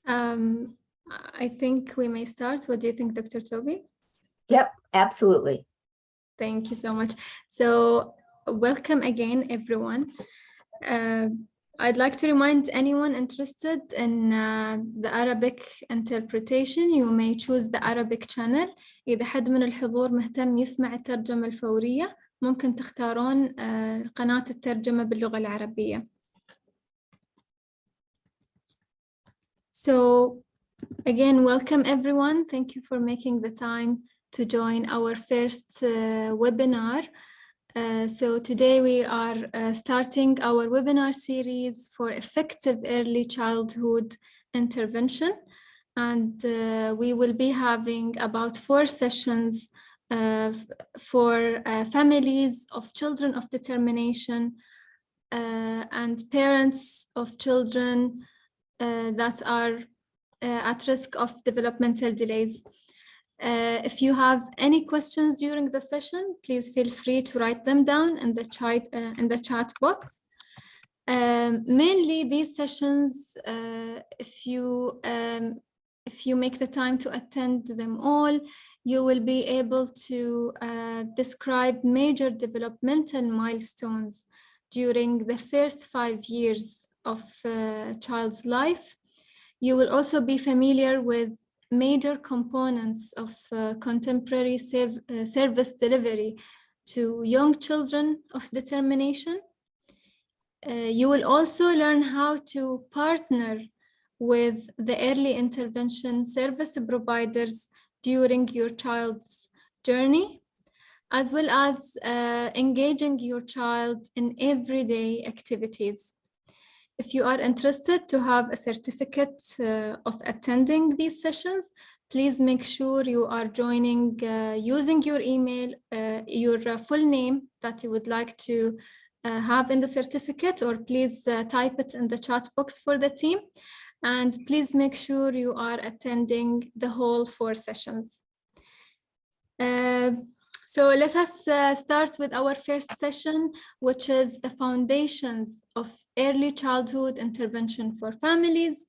Um, I think we may start. What do you think, Dr. Toby? Yep, absolutely. Thank you so much. So, welcome again, everyone. I'd like to remind anyone interested in the Arabic interpretation, you may choose the Arabic channel. إذا حد من الحضور مهتم يسمع الترجمة الفورية، ممكن تختارون قناة الترجمة باللغة العربية. So, again, welcome everyone. Thank you for making the time to join our first webinar. So today we are starting our webinar series for effective early childhood intervention. And we will be having about 4 sessions for families of children of determination and parents of children that are at risk of developmental delays. If you have any questions during the session, please feel free to write them down in the chat box. Mainly these sessions, if you make the time to attend them all, you will be able to describe major developmental milestones during the first 5 years of a child's life. You will also be familiar with major components of contemporary service delivery to young children of determination. You will also learn how to partner with the early intervention service providers during your child's journey, as well as engaging your child in everyday activities. If you are interested to have a certificate of attending these sessions, please make sure you are joining using your email, your full name that you would like to have in the certificate, or please type it in the chat box for the team. And please make sure you are attending the whole 4 sessions. So let us start with our first session, which is the foundations of early childhood intervention for families.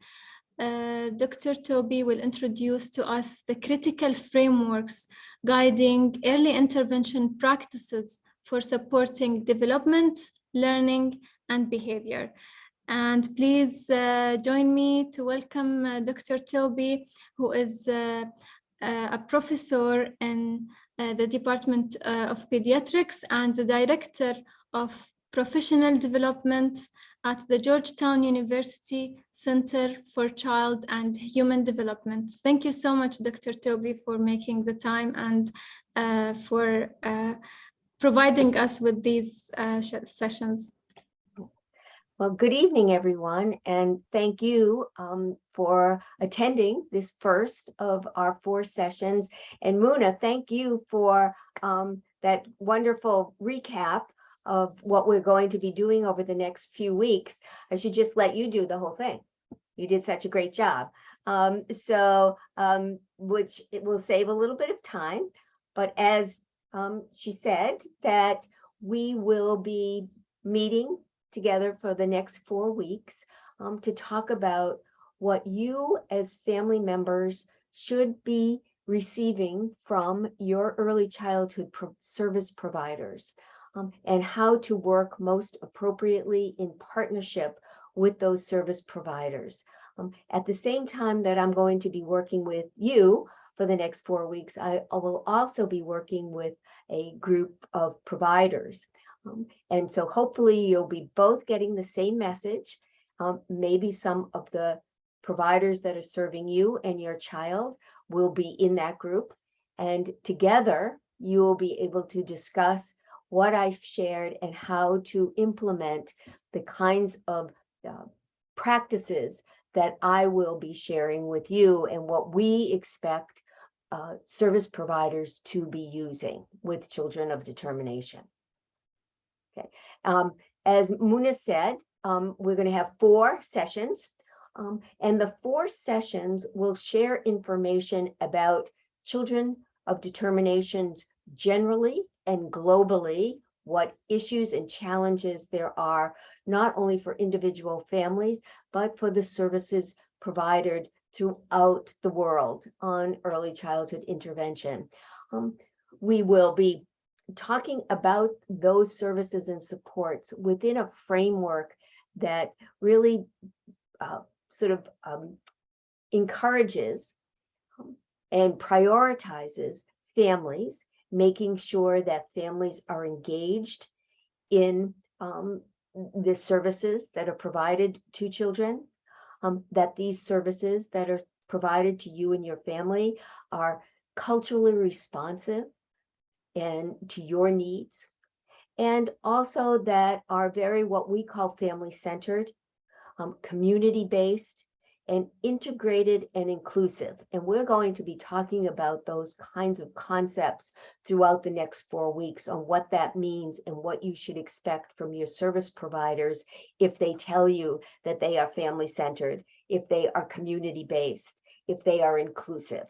Dr. Toby will introduce to us the critical frameworks guiding early intervention practices for supporting development, learning, and behavior. And please join me to welcome Dr. Toby, who is a professor in the Department of Pediatrics and the Director of Professional Development at the Georgetown University Center for Child and Human Development. Thank you so much, Dr. Toby, for making the time and for providing us with these sessions. Well, good evening, everyone, and thank you for attending this first of our 4 sessions. And Muna, thank you for that wonderful recap of what we're going to be doing over the next few weeks. I should just let you do the whole thing. You did such a great job. Which it will save a little bit of time, but as she said, that we will be meeting together for the next 4 weeks to talk about what you as family members should be receiving from your early childhood service providers and how to work most appropriately in partnership with those service providers. At the same time that I'm going to be working with you for the next 4 weeks, I will also be working with a group of providers. And so hopefully you'll be both getting the same message. Maybe some of the providers that are serving you and your child will be in that group. And together you will be able to discuss what I've shared and how to implement the kinds of practices that I will be sharing with you and what we expect service providers to be using with children of determination. Okay. As Muna said, we're going to have 4 sessions, and the 4 sessions will share information about children of determinations generally and globally, what issues and challenges there are, not only for individual families, but for the services provided throughout the world on early childhood intervention. We will be talking about those services and supports within a framework that really encourages and prioritizes families, making sure that families are engaged in the services that are provided to children, that these services that are provided to you and your family are culturally responsive and to your needs, and also that are very what we call family-centered, community-based, and integrated and inclusive. And we're going to be talking about those kinds of concepts throughout the next 4 weeks on what that means and what you should expect from your service providers if they tell you that they are family-centered, if they are community-based, if they are inclusive.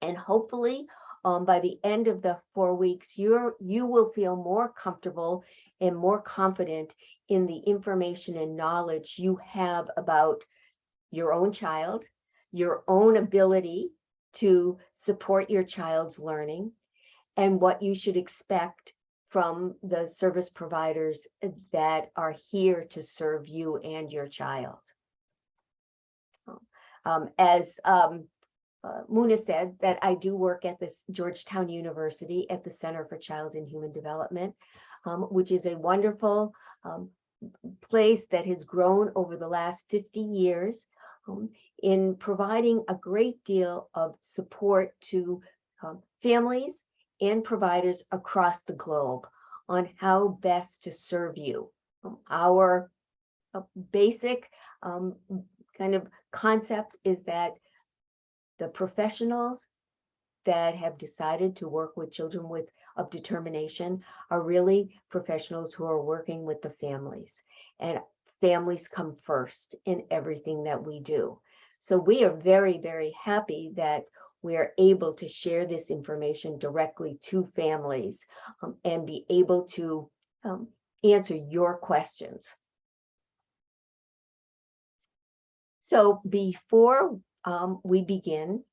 And hopefully, by the end of the 4 weeks, you will feel more comfortable and more confident in the information and knowledge you have about your own child, your own ability to support your child's learning, and what you should expect from the service providers that are here to serve you and your child. As Muna said, that I do work at this Georgetown University at the Center for Child and Human Development, which is a wonderful place that has grown over the last 50 years in providing a great deal of support to families and providers across the globe on how best to serve you. Our basic kind of concept is that the professionals that have decided to work with children of determination are really professionals who are working with the families, and families come first in everything that we do. So we are very, very happy that we're able to share this information directly to families and be able to answer your questions. So before we begin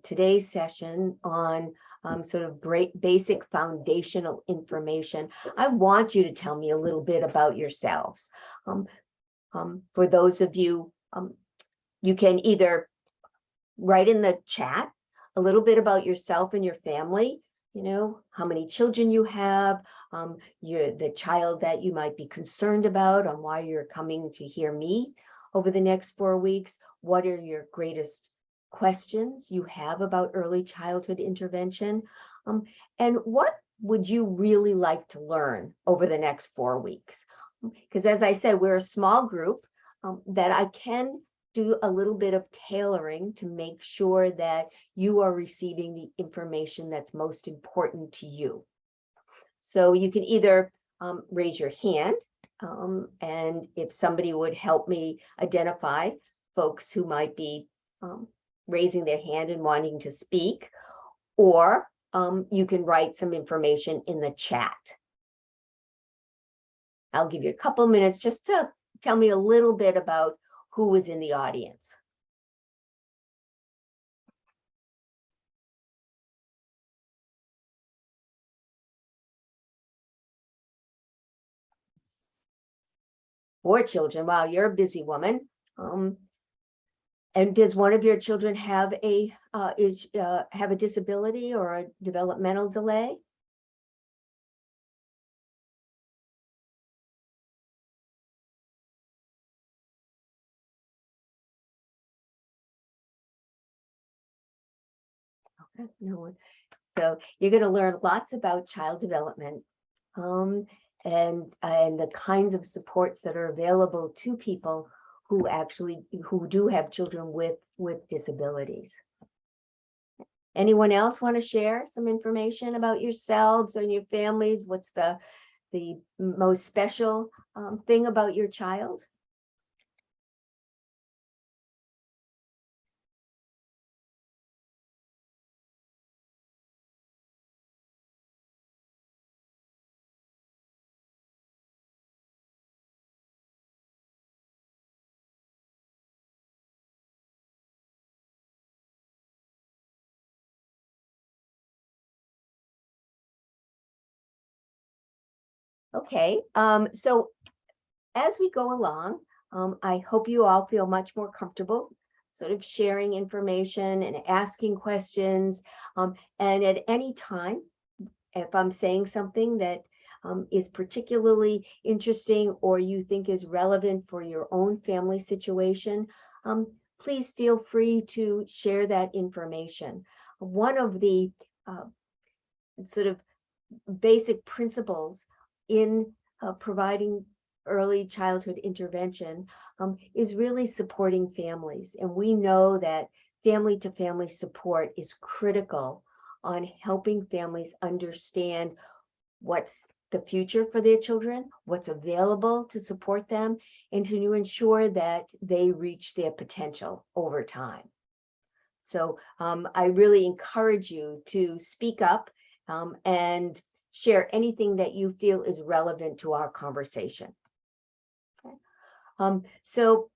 today's session on sort of basic foundational information, I want you to tell me a little bit about yourselves. For those of you, you can either write in the chat a little bit about yourself and your family, you know, how many children you have, the child that you might be concerned about, on why you're coming to hear me over the next 4 weeks. What are your greatest questions you have about early childhood intervention? And what would you really like to learn over the next 4 weeks? Because as I said, we're a small group that I can do a little bit of tailoring to make sure that you are receiving the information that's most important to you. So you can either raise your hand, and if somebody would help me identify folks who might be raising their hand and wanting to speak, or you can write some information in the chat. I'll give you a couple minutes just to tell me a little bit about who was in the audience. Four children. Wow, you're a busy woman. And does one of your children have a have a disability or a developmental delay? Okay, no one. So you're going to learn lots about child development, and the kinds of supports that are available to people who do have children with disabilities. Anyone else want to share some information about yourselves and your families? What's the most special thing about your child? Okay, so as we go along, I hope you all feel much more comfortable sort of sharing information and asking questions. And at any time, if I'm saying something that is particularly interesting or you think is relevant for your own family situation, please feel free to share that information. One of the sort of basic principles in providing early childhood intervention is really supporting families. And we know that family to family support is critical on helping families understand what's the future for their children, what's available to support them, and to ensure that they reach their potential over time. So I really encourage you to speak up and share anything that you feel is relevant to our conversation. Okay. So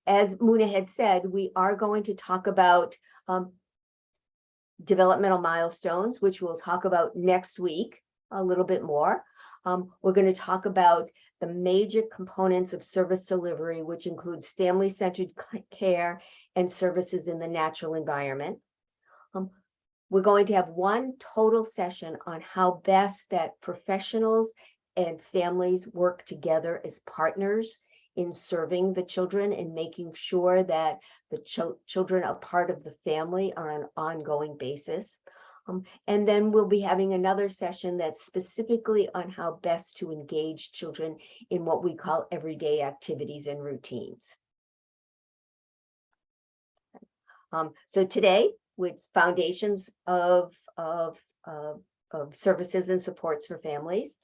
as Muna had said, we are going to talk about developmental milestones, which we'll talk about next week a little bit more. We're going to talk about the major components of service delivery, which includes family-centered care and services in the natural environment. We're going to have one total session on how best that professionals and families work together as partners in serving the children and making sure that the children are part of the family on an ongoing basis. And then we'll be having another session that's specifically on how best to engage children in what we call everyday activities and routines. So today, with foundations of services and supports for families.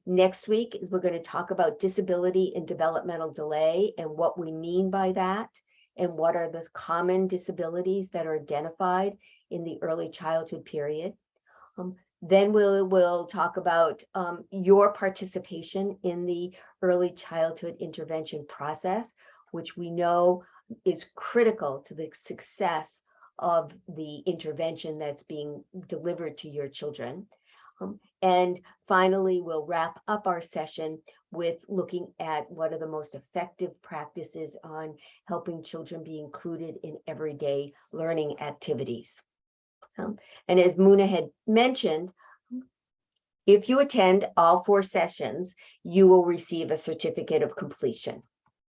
Next week is we're going to talk about disability and developmental delay and what we mean by that, and what are the common disabilities that are identified in the early childhood period. Then we'll talk about your participation in the early childhood intervention process, which we know is critical to the success of the intervention that's being delivered to your children. And finally, we'll wrap up our session with looking at what are the most effective practices on helping children be included in everyday learning activities. And as Muna had mentioned, if you attend all 4 sessions, you will receive a certificate of completion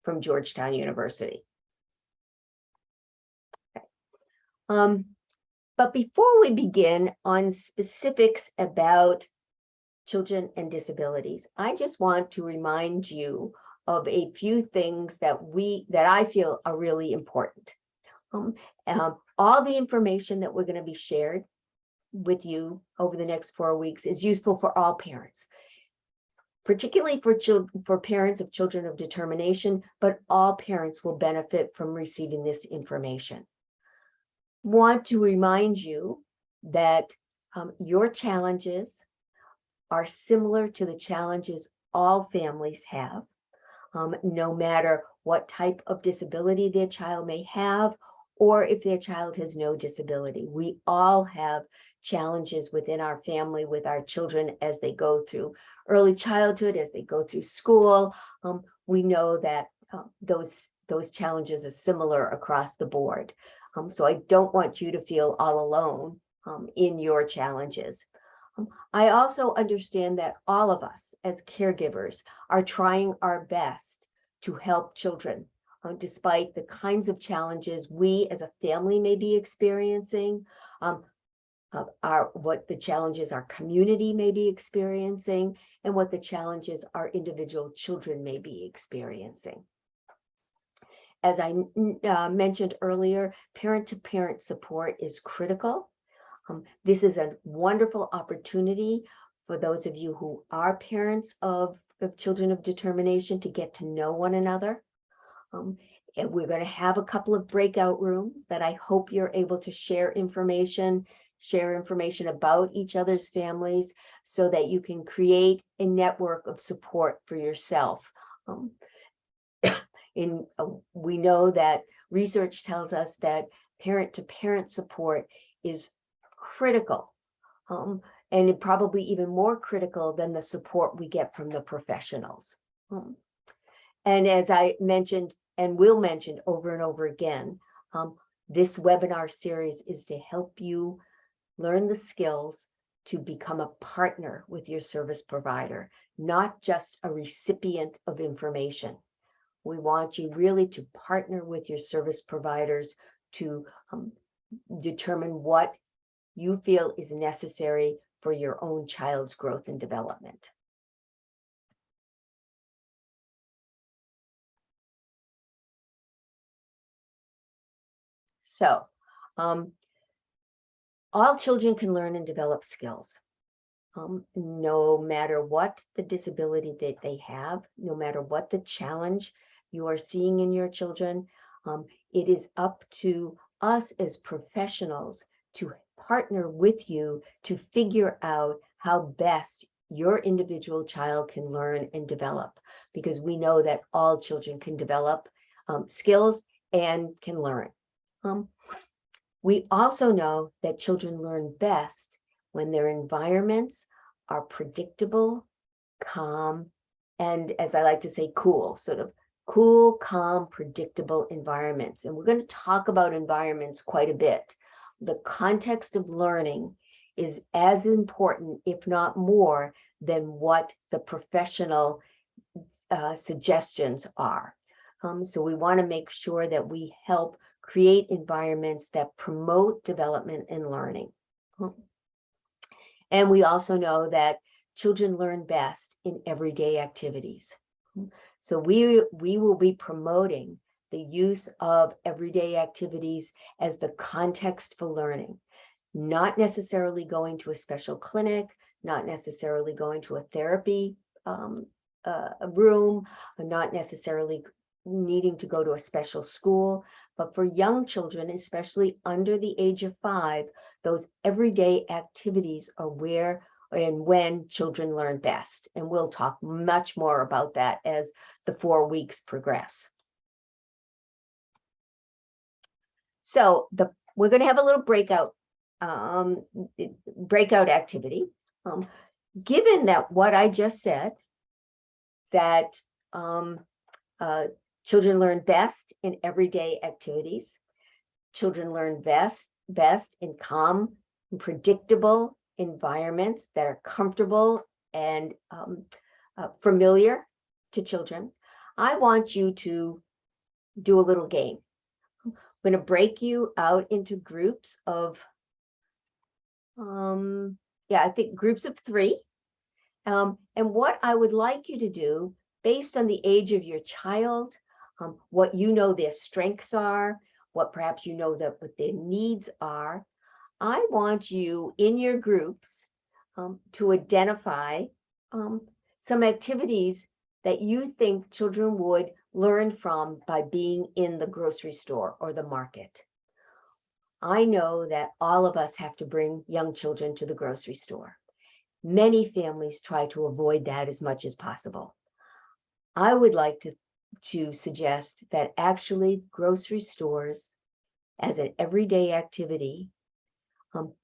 from Georgetown University. Okay. But before we begin on specifics about children and disabilities, I just want to remind you of a few things that I feel are really important. All the information that we're going to be shared with you over the next 4 weeks is useful for all parents, particularly for parents of children of determination, but all parents will benefit from receiving this information. Want to remind you that your challenges are similar to the challenges all families have, no matter what type of disability their child may have, or if their child has no disability. We all have challenges within our family with our children as they go through early childhood, as they go through school. We know that those challenges are similar across the board. So I don't want you to feel all alone in your challenges. I also understand that all of us as caregivers are trying our best to help children, despite the kinds of challenges we as a family may be experiencing, what the challenges our community may be experiencing, and what the challenges our individual children may be experiencing. As I mentioned earlier, parent-to-parent support is critical. This is a wonderful opportunity for those of you who are parents of children of determination to get to know one another. And we're going to have a couple of breakout rooms that I hope you're able to share information about each other's families so that you can create a network of support for yourself. We know that research tells us that parent-to-parent support is critical and probably even more critical than the support we get from the professionals. And as I mentioned and will mention over and over again, this webinar series is to help you learn the skills to become a partner with your service provider, not just a recipient of information. We want you really to partner with your service providers to determine what you feel is necessary for your own child's growth and development. So, all children can learn and develop skills, no matter what the disability that they have, no matter what the challenge you are seeing in your children. It is up to us as professionals to partner with you to figure out how best your individual child can learn and develop, because we know that all children can develop skills and can learn. We also know that children learn best when their environments are predictable, calm, and, as I like to say, cool, sort of cool, calm, predictable environments. And we're going to talk about environments quite a bit. The context of learning is as important, if not more, than what the professional suggestions are. So we want to make sure that we help create environments that promote development and learning. And we also know that children learn best in everyday activities. So we will be promoting the use of everyday activities as the context for learning, not necessarily going to a special clinic, not necessarily going to a therapy room, not necessarily needing to go to a special school, but for young children, especially under the age of 5, those everyday activities are where and when children learn best. And we'll talk much more about that as the 4 weeks progress. So we're going to have a little breakout activity. Given that what I just said, that children learn best in everyday activities, children learn best in calm and predictable environments that are comfortable and familiar to children, I want you to do a little game. I'm going to break you out into groups of, I think groups of 3. And what I would like you to do, based on the age of your child, what you know their strengths are, what perhaps you know that what their needs are, I want you in your groups to identify some activities that you think children would learn from by being in the grocery store or the market. I know that all of us have to bring young children to the grocery store. Many families try to avoid that as much as possible. I would like to suggest that actually grocery stores as an everyday activity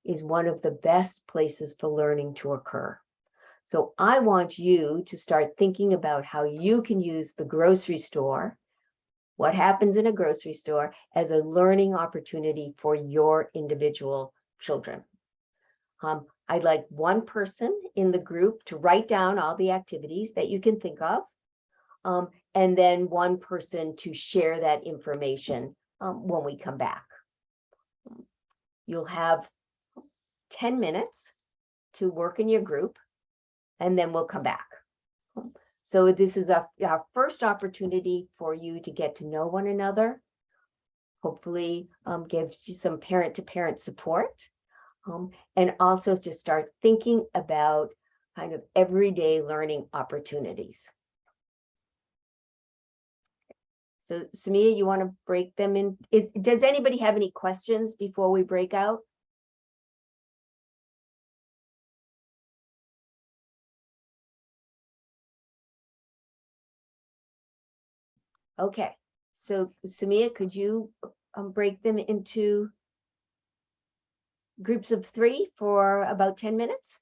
is one of the best places for learning to occur. So I want you to start thinking about how you can use the grocery store, what happens in a grocery store, as a learning opportunity for your individual children. I'd like one person in the group to write down all the activities that you can think of, and then one person to share that information when we come back. You'll have 10 minutes to work in your group, and then we'll come back. So this is our first opportunity for you to get to know one another, hopefully gives you some parent-to-parent support, and also to start thinking about kind of everyday learning opportunities. So Samia, you want to break them in? Does anybody have any questions before we break out? Okay, so Samia, could you break them into groups of 3 for about 10 minutes?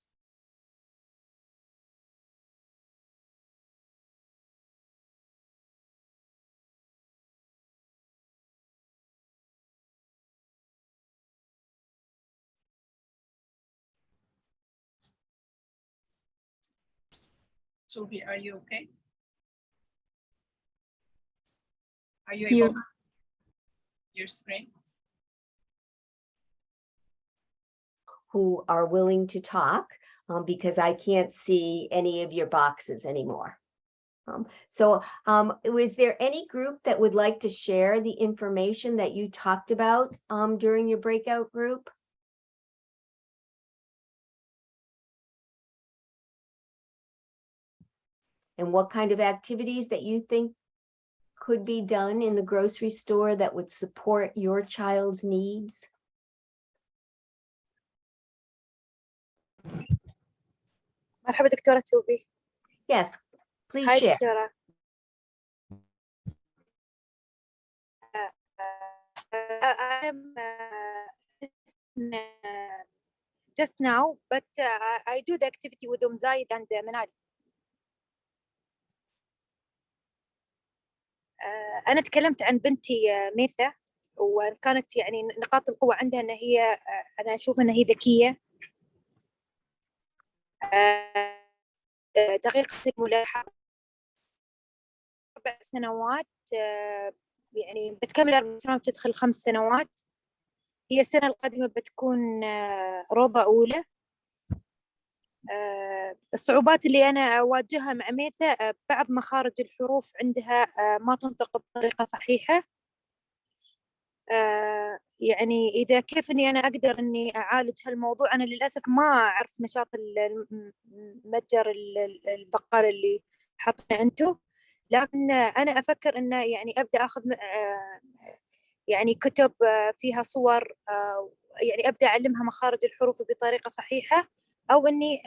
Toby, are you okay? Are you You- able to your screen? Who are willing to talk, because I can't see any of your boxes anymore. Was there any group that would like to share the information that you talked about during your breakout group? And what kind of activities that you think could be done in the grocery store that would support your child's needs? مرحبا دكتورة توبي. Yes, please هاي share. دكتورة. I'm just now, but I do the activity with Zaid and Manal. أنا تكلمت عن بنتي ميثا، وكانت يعني نقاط القوة عندها إن هي أنا أشوف إن هي ذكية، دقيقة الملاحظة، 4 سنوات، يعني بتكمل 4 سنوات بتدخل 5 سنوات. هي السنة القادمة بتكون روضة أولى. الصعوبات اللي أنا أواجهها مع ميثا، بعض مخارج الحروف عندها ما تنطق بطريقة صحيحة. يعني إذا كيف إني أنا أقدر إني أعالج هالموضوع، أنا للأسف ما أعرف نشاط متجر البقالة اللي حطنا أنتو، لكن أنا أفكر إنه يعني أبدأ أخذ يعني كتب فيها صور، يعني أبدأ أعلمها مخارج الحروف بطريقة صحيحة، أو إني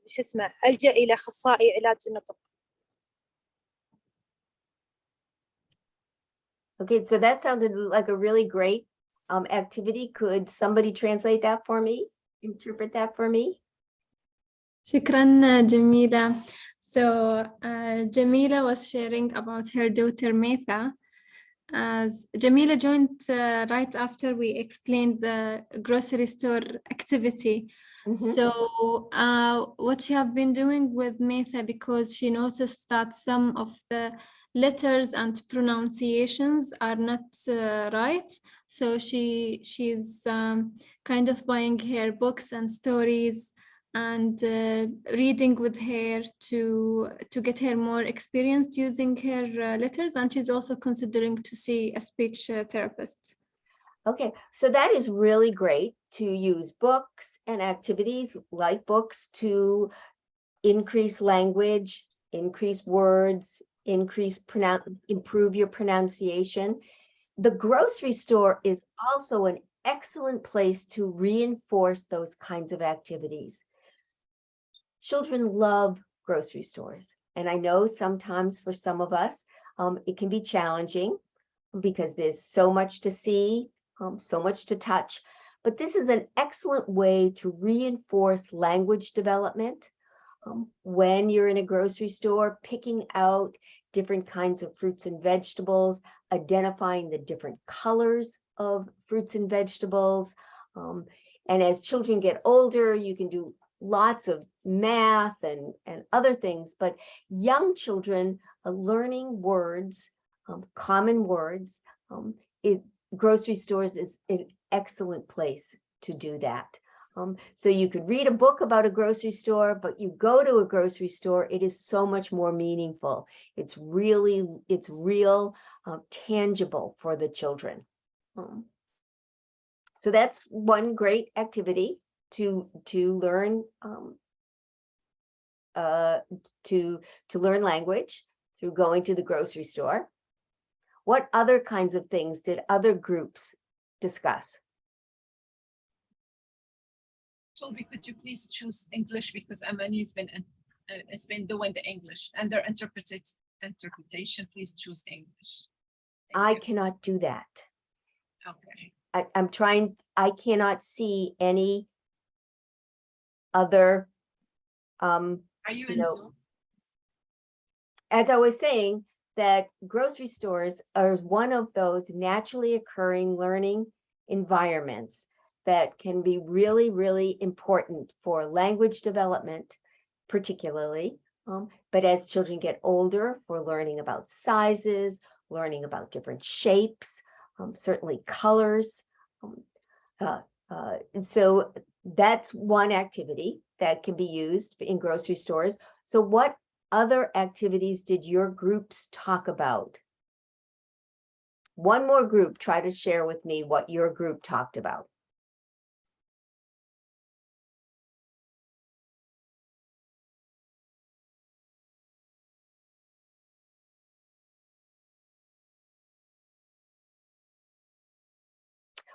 شو اسمه ألجأ إلى أخصائي علاج النطق. Okay, so that sounded like a really great activity. Could somebody translate that for me? Interpret that for me? شكرا جميلة. So Jamila was sharing about her daughter Metha. As Jamila joined right after we explained the grocery store activity. Mhm. So what she have been doing with Metha, because she noticed that some of the letters and pronunciations are not right. So she's kind of buying her books and stories and reading with her to get her more experienced using her letters, and she's also considering to see a speech therapist. Okay, so that is really great to use books and activities like books to increase language, increase words, improve your pronunciation. The grocery store is also an excellent place to reinforce those kinds of activities. Children love grocery stores, and I know sometimes for some of us, it can be challenging because there's so much to see, so much to touch, but this is an excellent way to reinforce language development. When you're in a grocery store, picking out different kinds of fruits and vegetables, identifying the different colors of fruits and vegetables. And as children get older, you can do lots of math and other things, but young children are learning words, common words. Grocery stores is an excellent place to do that. So you could read a book about a grocery store, but you go to a grocery store, it is so much more meaningful. It's real, tangible for the children. So that's one great activity to learn to learn language through going to the grocery store. What other kinds of things did other groups discuss? Toby, could you please choose English, because Amani has been doing the English and their interpretation. Please choose English. Thank I you. cannot do that. Okay. I'm trying, I cannot see any other, Are you you in know, Zoom? as I was saying, that grocery stores are one of those naturally occurring learning environments that can be really, really important for language development, particularly, But as children get older, we're learning about sizes, learning about different shapes, certainly colors. So that's one activity that can be used in grocery stores. So what other activities did your groups talk about? One more group, try to share with me what your group talked about.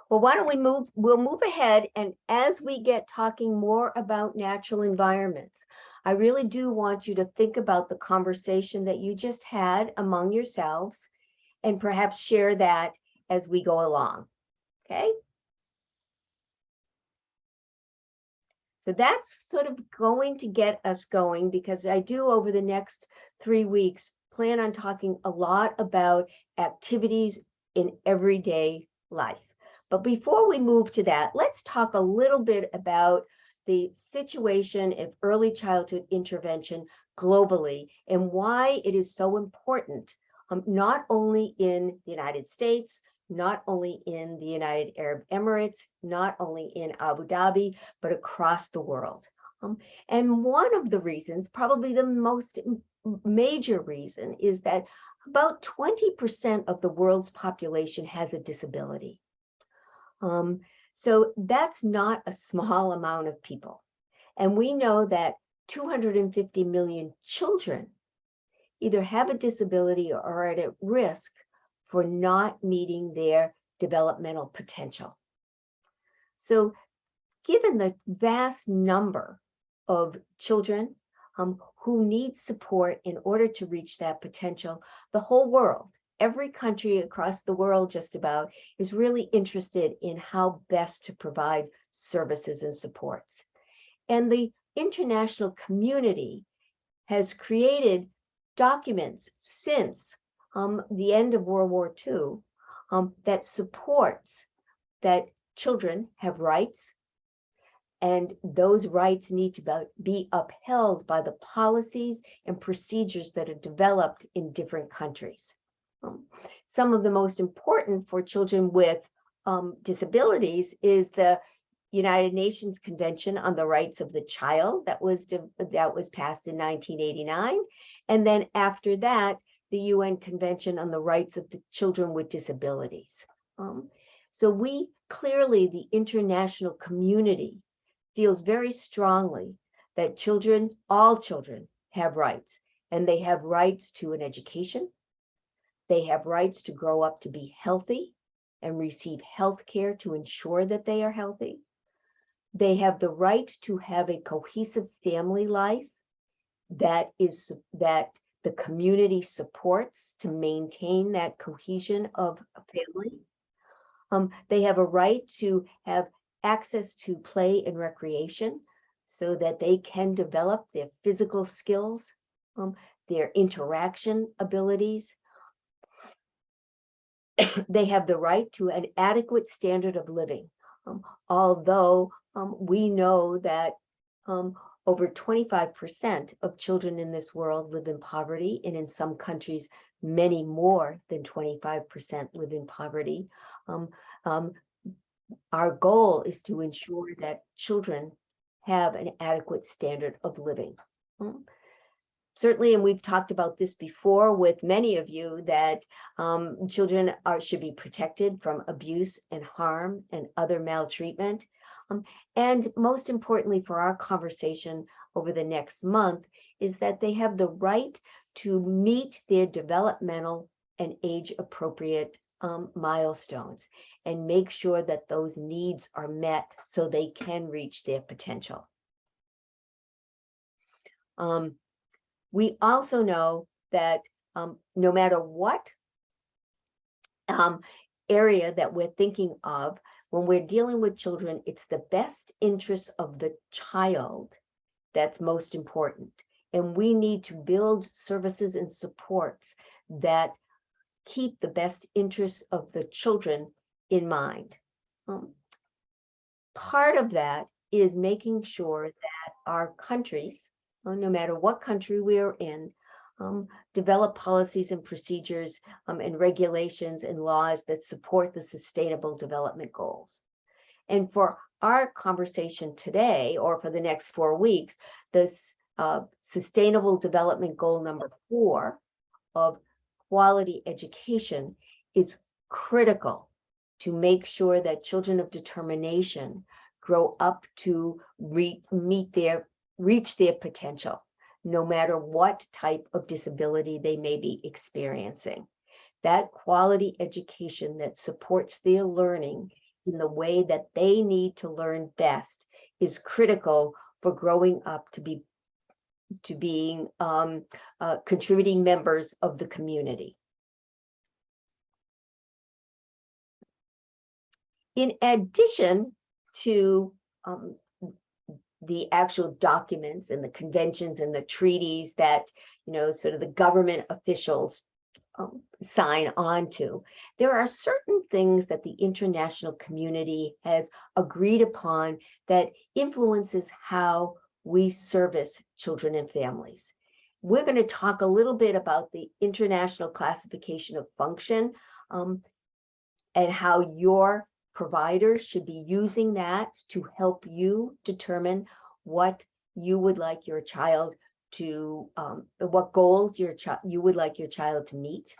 Well, why don't we'll move ahead, and as we get talking more about natural environments, I really do want you to think about the conversation that you just had among yourselves and perhaps share that as we go along, okay? So that's sort of going to get us going, because I do, over the next 3 weeks, plan on talking a lot about activities in everyday life. But before we move to that, let's talk a little bit about the situation of early childhood intervention globally and why it is so important, not only in the United States, not only in the United Arab Emirates, not only in Abu Dhabi, but across the world. And one of the reasons, probably the most major reason, is that about 20% of the world's population has a disability. So that's not a small amount of people. And we know that 250 million children either have a disability or are at risk for not meeting their developmental potential. So given the vast number of children who need support in order to reach that potential, the whole world, every country across the world just about, is really interested in how best to provide services and supports. And the international community has created documents since the end of World War II that supports that children have rights, and those rights need to be upheld by the policies and procedures that are developed in different countries. Some of the most important for children with disabilities is the United Nations Convention on the Rights of the Child that was passed in 1989, and then after that, the UN Convention on the Rights of the Children with Disabilities. So we clearly, the international community, feels very strongly that children, all children, have rights, and they have rights to an education. They have rights to grow up to be healthy and receive health care to ensure that they are healthy. They have the right to have a cohesive family life that the community supports to maintain that cohesion of a family. They have a right to have access to play and recreation so that they can develop their physical skills, their interaction abilities. They have the right to an adequate standard of living, although we know that over 25% of children in this world live in poverty, and in some countries, many more than 25% live in poverty. Our goal is to ensure that children have an adequate standard of living. Certainly, and we've talked about this before with many of you, that children should be protected from abuse and harm and other maltreatment. And most importantly for our conversation over the next month is that they have the right to meet their developmental and age-appropriate milestones and make sure that those needs are met so they can reach their potential. We also know that no matter what area that we're thinking of, when we're dealing with children, it's the best interest of the child that's most important. And we need to build services and supports that keep the best interest of the children in mind. Part of that is making sure that our countries no matter what country we are in, develop policies and procedures and regulations and laws that support the Sustainable Development Goals. And for our conversation today, or for the next 4 weeks, this Sustainable Development Goal number 4 of quality education is critical to make sure that children of determination grow up to reach their potential, no matter what type of disability they may be experiencing. That quality education that supports their learning in the way that they need to learn best is critical for growing up to being contributing members of the community. In addition to the actual documents and the conventions and the treaties that, sort of the government officials sign on to, there are certain things that the international community has agreed upon that influences how we service children and families. We're going to talk a little bit about the International Classification of Function and how your providers should be using that to help you determine what you would like your child to, what goals you would like your child to meet.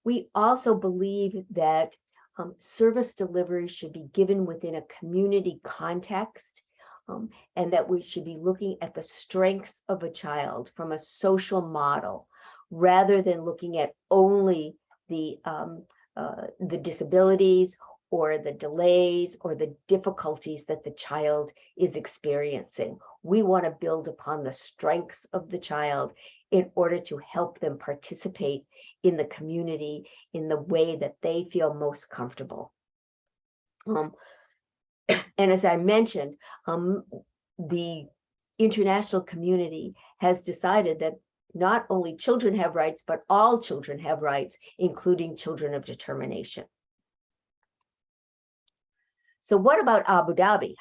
We also believe that service delivery should be given within a community context, and that we should be looking at the strengths of a child from a social model, rather than looking at only the disabilities or the delays or the difficulties that the child is experiencing. We want to build upon the strengths of the child in order to help them participate in the community in the way that they feel most comfortable. And as I mentioned, the international community has decided that not only children have rights, but all children have rights, including children of determination. So what about Abu Dhabi?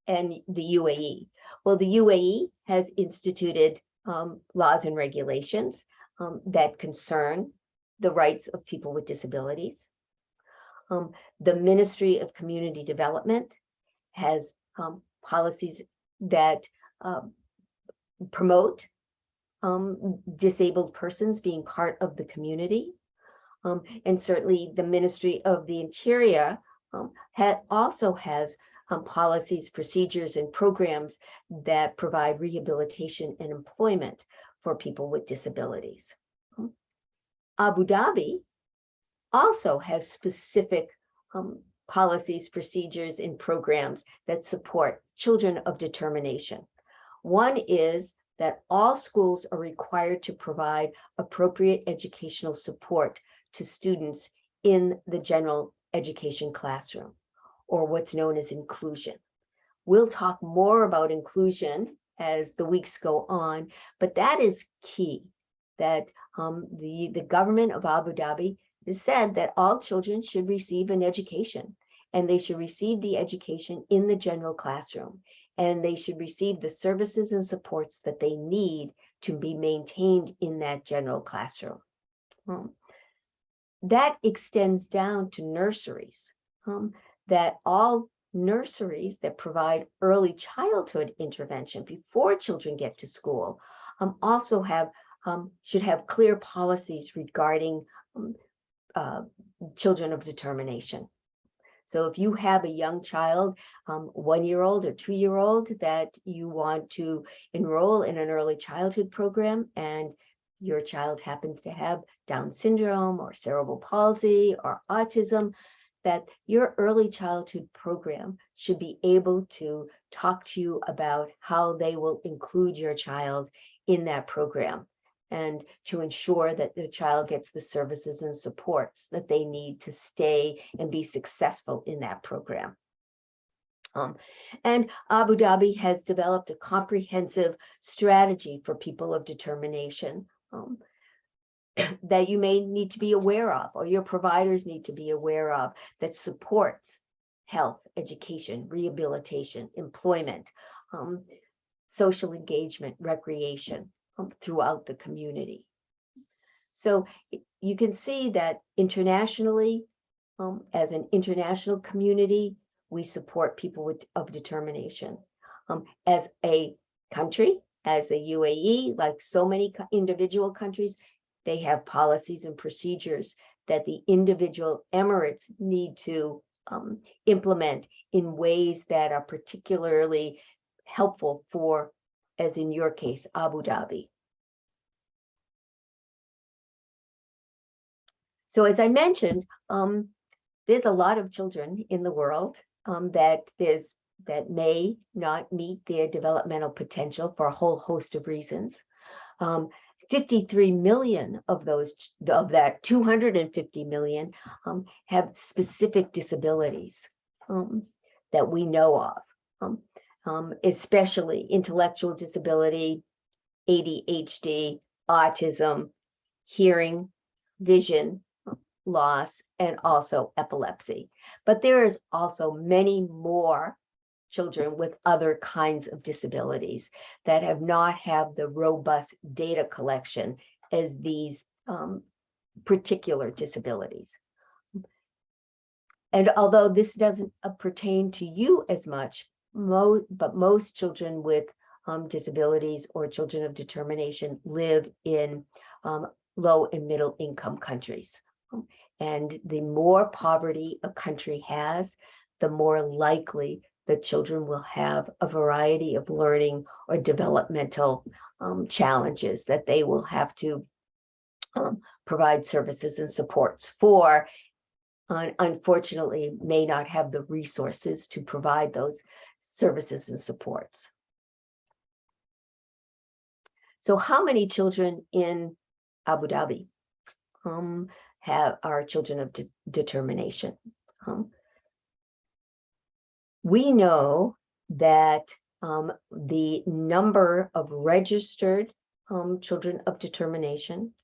And the UAE? Well, the UAE has instituted laws and regulations that concern the rights of people with disabilities. The Ministry of Community Development has policies that promote disabled persons being part of the community. And certainly the Ministry of the Interior also has policies, procedures, and programs that provide rehabilitation and employment for people with disabilities. Abu Dhabi also has specific policies, procedures, and programs that support children of determination. One is that all schools are required to provide appropriate educational support to students in the general education classroom, or what's known as inclusion. We'll talk more about inclusion as the weeks go on, but that is key, that the government of Abu Dhabi has said that all children should receive an education, and they should receive the education in the general classroom, and they should receive the services and supports that they need to be maintained in that general classroom. That extends down to nurseries, that all nurseries that provide early childhood intervention before children get to school also should have clear policies regarding children of determination. So if you have a young child, 1-year-old or 2-year-old, that you want to enroll in an early childhood program, and your child happens to have Down syndrome or cerebral palsy or autism, that your early childhood program should be able to talk to you about how they will include your child in that program, and to ensure that the child gets the services and supports that they need to stay and be successful in that program. And Abu Dhabi has developed a comprehensive strategy for people of determination that you may need to be aware of, or your providers need to be aware of, that supports health, education, rehabilitation, employment, social engagement, recreation throughout the community. So you can see that internationally, as an international community, we support people of determination. As a country, as a UAE, like so many individual countries, they have policies and procedures that the individual emirates need to implement in ways that are particularly helpful for, as in your case, Abu Dhabi. So as I mentioned, there's a lot of children in the world that may not meet their developmental potential for a whole host of reasons. 53 million of that 250 million have specific disabilities that we know of, especially intellectual disability, ADHD, autism, hearing, vision loss, and also epilepsy. But there is also many more children with other kinds of disabilities that have not had the robust data collection as these particular disabilities. And although this doesn't pertain to you as much, but most children with disabilities or children of determination live in low and middle income countries. And the more poverty a country has, the more likely the children will have a variety of learning or developmental challenges that they will have to provide services and supports for. Unfortunately, may not have the resources to provide those services and supports. So how many children in Abu Dhabi are children of determination? We know that the number of registered children of determination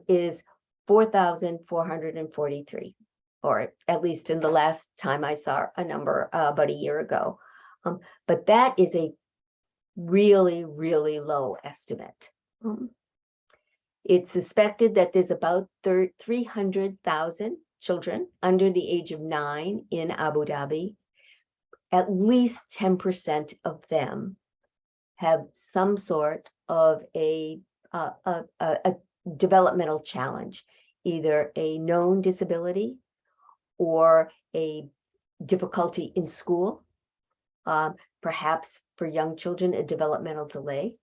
is 4,443, or at least in the last time I saw a number about a year ago. But that is a really, really low estimate. It's suspected that there's about 300,000 children under the age of 9 in Abu Dhabi. At least 10% of them have some sort of a developmental challenge, either a known disability or a difficulty in school, perhaps for young children, a developmental delay.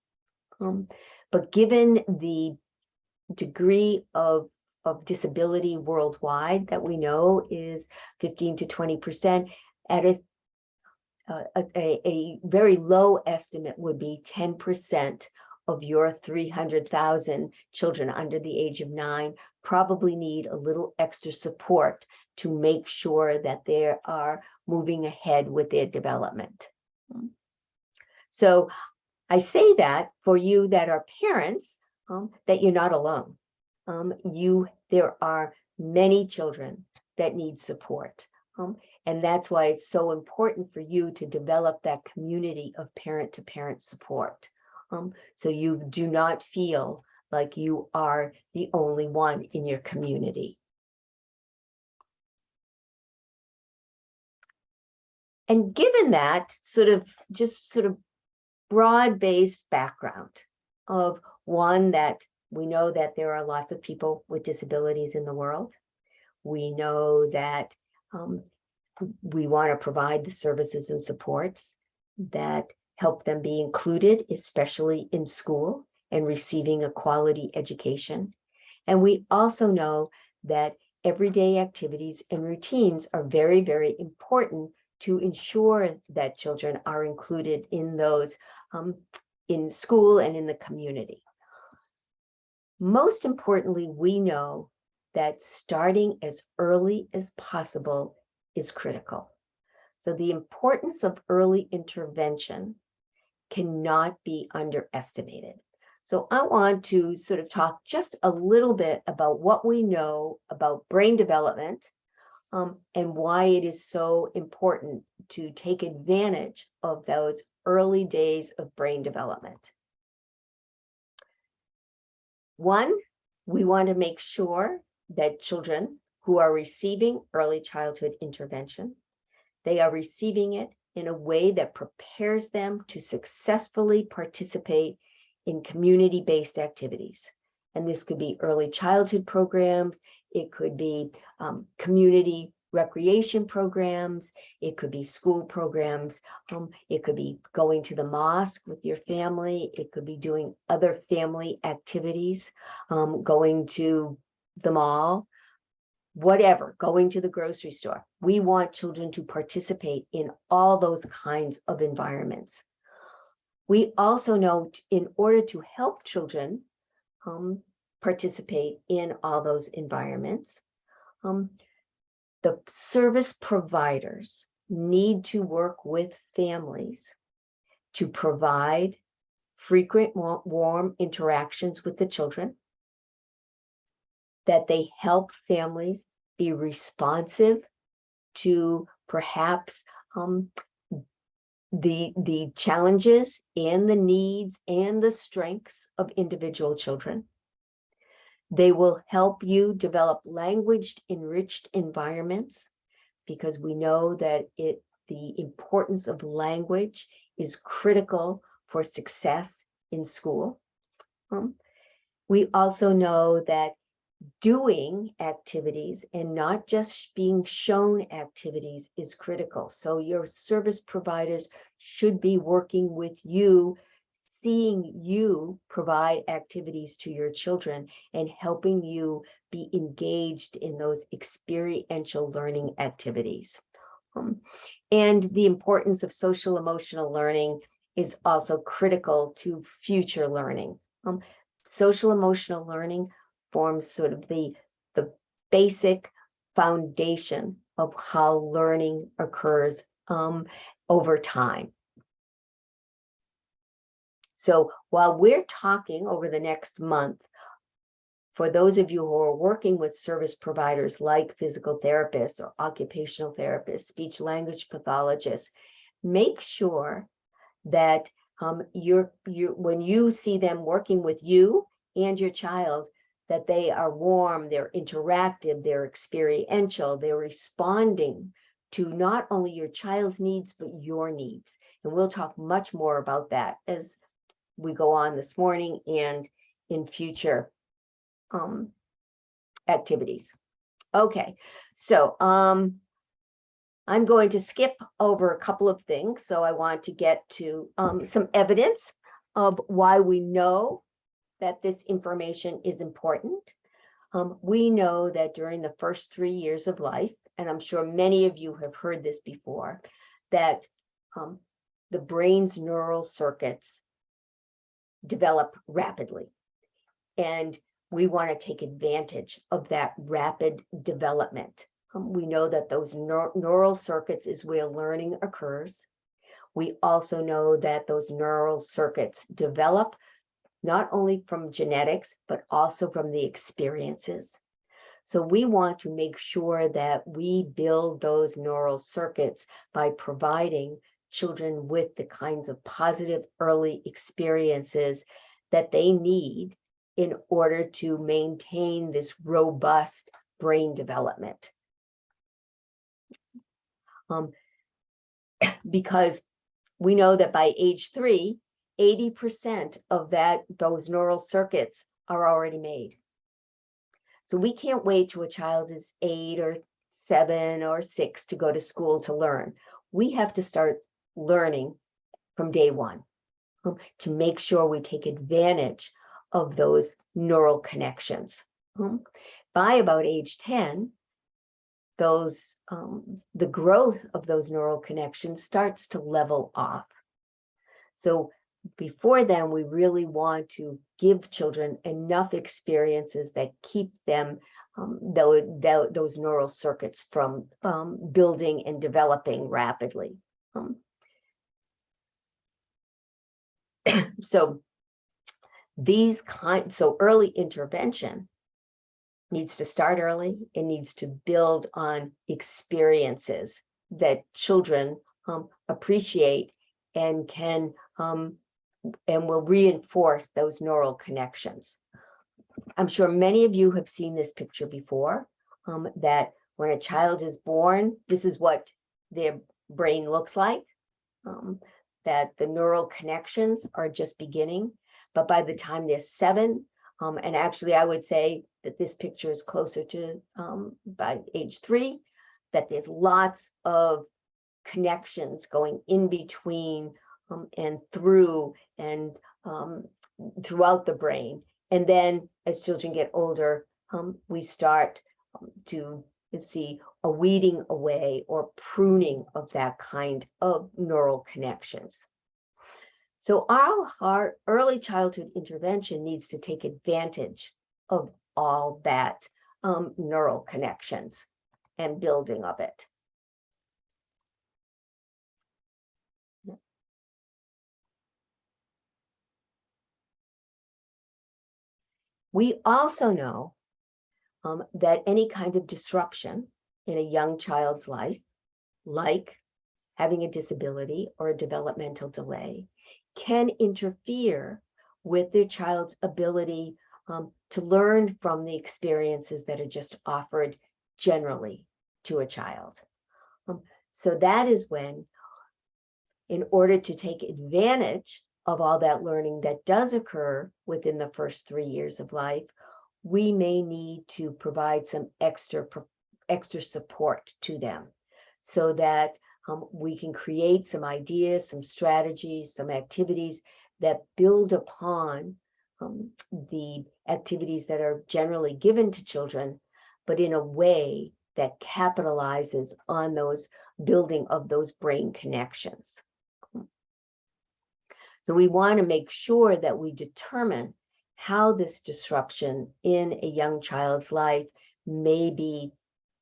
But given the degree of disability worldwide that we know is 15 to 20%, at a very low estimate would be 10% of your 300,000 children under the age of 9 probably need a little extra support to make sure that they are moving ahead with their development. So I say that for you that are parents, that you're not alone. There are many children that need support. And that's why it's so important for you to develop that community of parent-to-parent support. So you do not feel like you are the only one in your community. And given that sort of broad-based background of one, that we know that there are lots of people with disabilities in the world. We know that we want to provide the services and supports that help them be included, especially in school and receiving a quality education. And we also know that everyday activities and routines are very, very important to ensure that children are included in those in school and in the community. Most importantly, we know that starting as early as possible is critical. So the importance of early intervention cannot be underestimated. So I want to sort of talk just a little bit about what we know about brain development and why it is so important to take advantage of those early days of brain development. One, we want to make sure that children who are receiving early childhood intervention, they are receiving it in a way that prepares them to successfully participate in community-based activities. And this could be early childhood programs, it could be community recreation programs, it could be school programs, it could be going to the mosque with your family, it could be doing other family activities, going to the mall, whatever, going to the grocery store. We want children to participate in all those kinds of environments. We also know in order to help children participate in all those environments, the service providers need to work with families to provide frequent warm interactions with the children, that they help families be responsive to perhaps the challenges and the needs and the strengths of individual children. They will help you develop language-enriched environments, because we know that the importance of language is critical for success in school. We also know that doing activities and not just being shown activities is critical. So your service providers should be working with you, seeing you provide activities to your children and helping you be engaged in those experiential learning activities. And the importance of social emotional learning is also critical to future learning. Social emotional learning forms sort of the basic foundation of how learning occurs over time. So while we're talking over the next month, for those of you who are working with service providers like physical therapists or occupational therapists, speech language pathologists, make sure that when you see them working with you and your child, that they are warm, they're interactive, they're experiential, they're responding to not only your child's needs, but your needs. And we'll talk much more about that as we go on this morning and in future activities. Okay, so I'm going to skip over a couple of things. So I want to get to some evidence of why we know that this information is important. We know that during the first 3 years of life, and I'm sure many of you have heard this before, that the brain's neural circuits develop rapidly. And we want to take advantage of that rapid development. We know that those neural circuits is where learning occurs. We also know that those neural circuits develop not only from genetics, but also from the experiences. So we want to make sure that we build those neural circuits by providing children with the kinds of positive early experiences that they need in order to maintain this robust brain development. Because we know that by age 3, 80% of those neural circuits are already made. So we can't wait till a child is 8 or 7 or 6 to go to school to learn. We have to start learning from day one to make sure we take advantage of those neural connections. By about age 10, the growth of those neural connections starts to level off. So before then, we really want to give children enough experiences that keep them, those neural circuits from building and developing rapidly. So early intervention needs to start early. It needs to build on experiences that children appreciate and can and will reinforce those neural connections. I'm sure many of you have seen this picture before, that when a child is born, this is what their brain looks like, that the neural connections are just beginning. But by the time they're 7, and actually I would say that this picture is closer to by age 3, that there's lots of connections going in between and through and throughout the brain. And then as children get older, we start to see a weeding away or pruning of that kind of neural connections. So our early childhood intervention needs to take advantage of all that neural connections and building of it. We also know that any kind of disruption in a young child's life, like having a disability or a developmental delay, can interfere with their child's ability to learn from the experiences that are just offered generally to a child. So that is when, in order to take advantage of all that learning that does occur within the first 3 years of life, we may need to provide some extra support to them so that we can create some ideas, some strategies, some activities that build upon the activities that are generally given to children, but in a way that capitalizes on those building of those brain connections. So we want to make sure that we determine how this disruption in a young child's life may be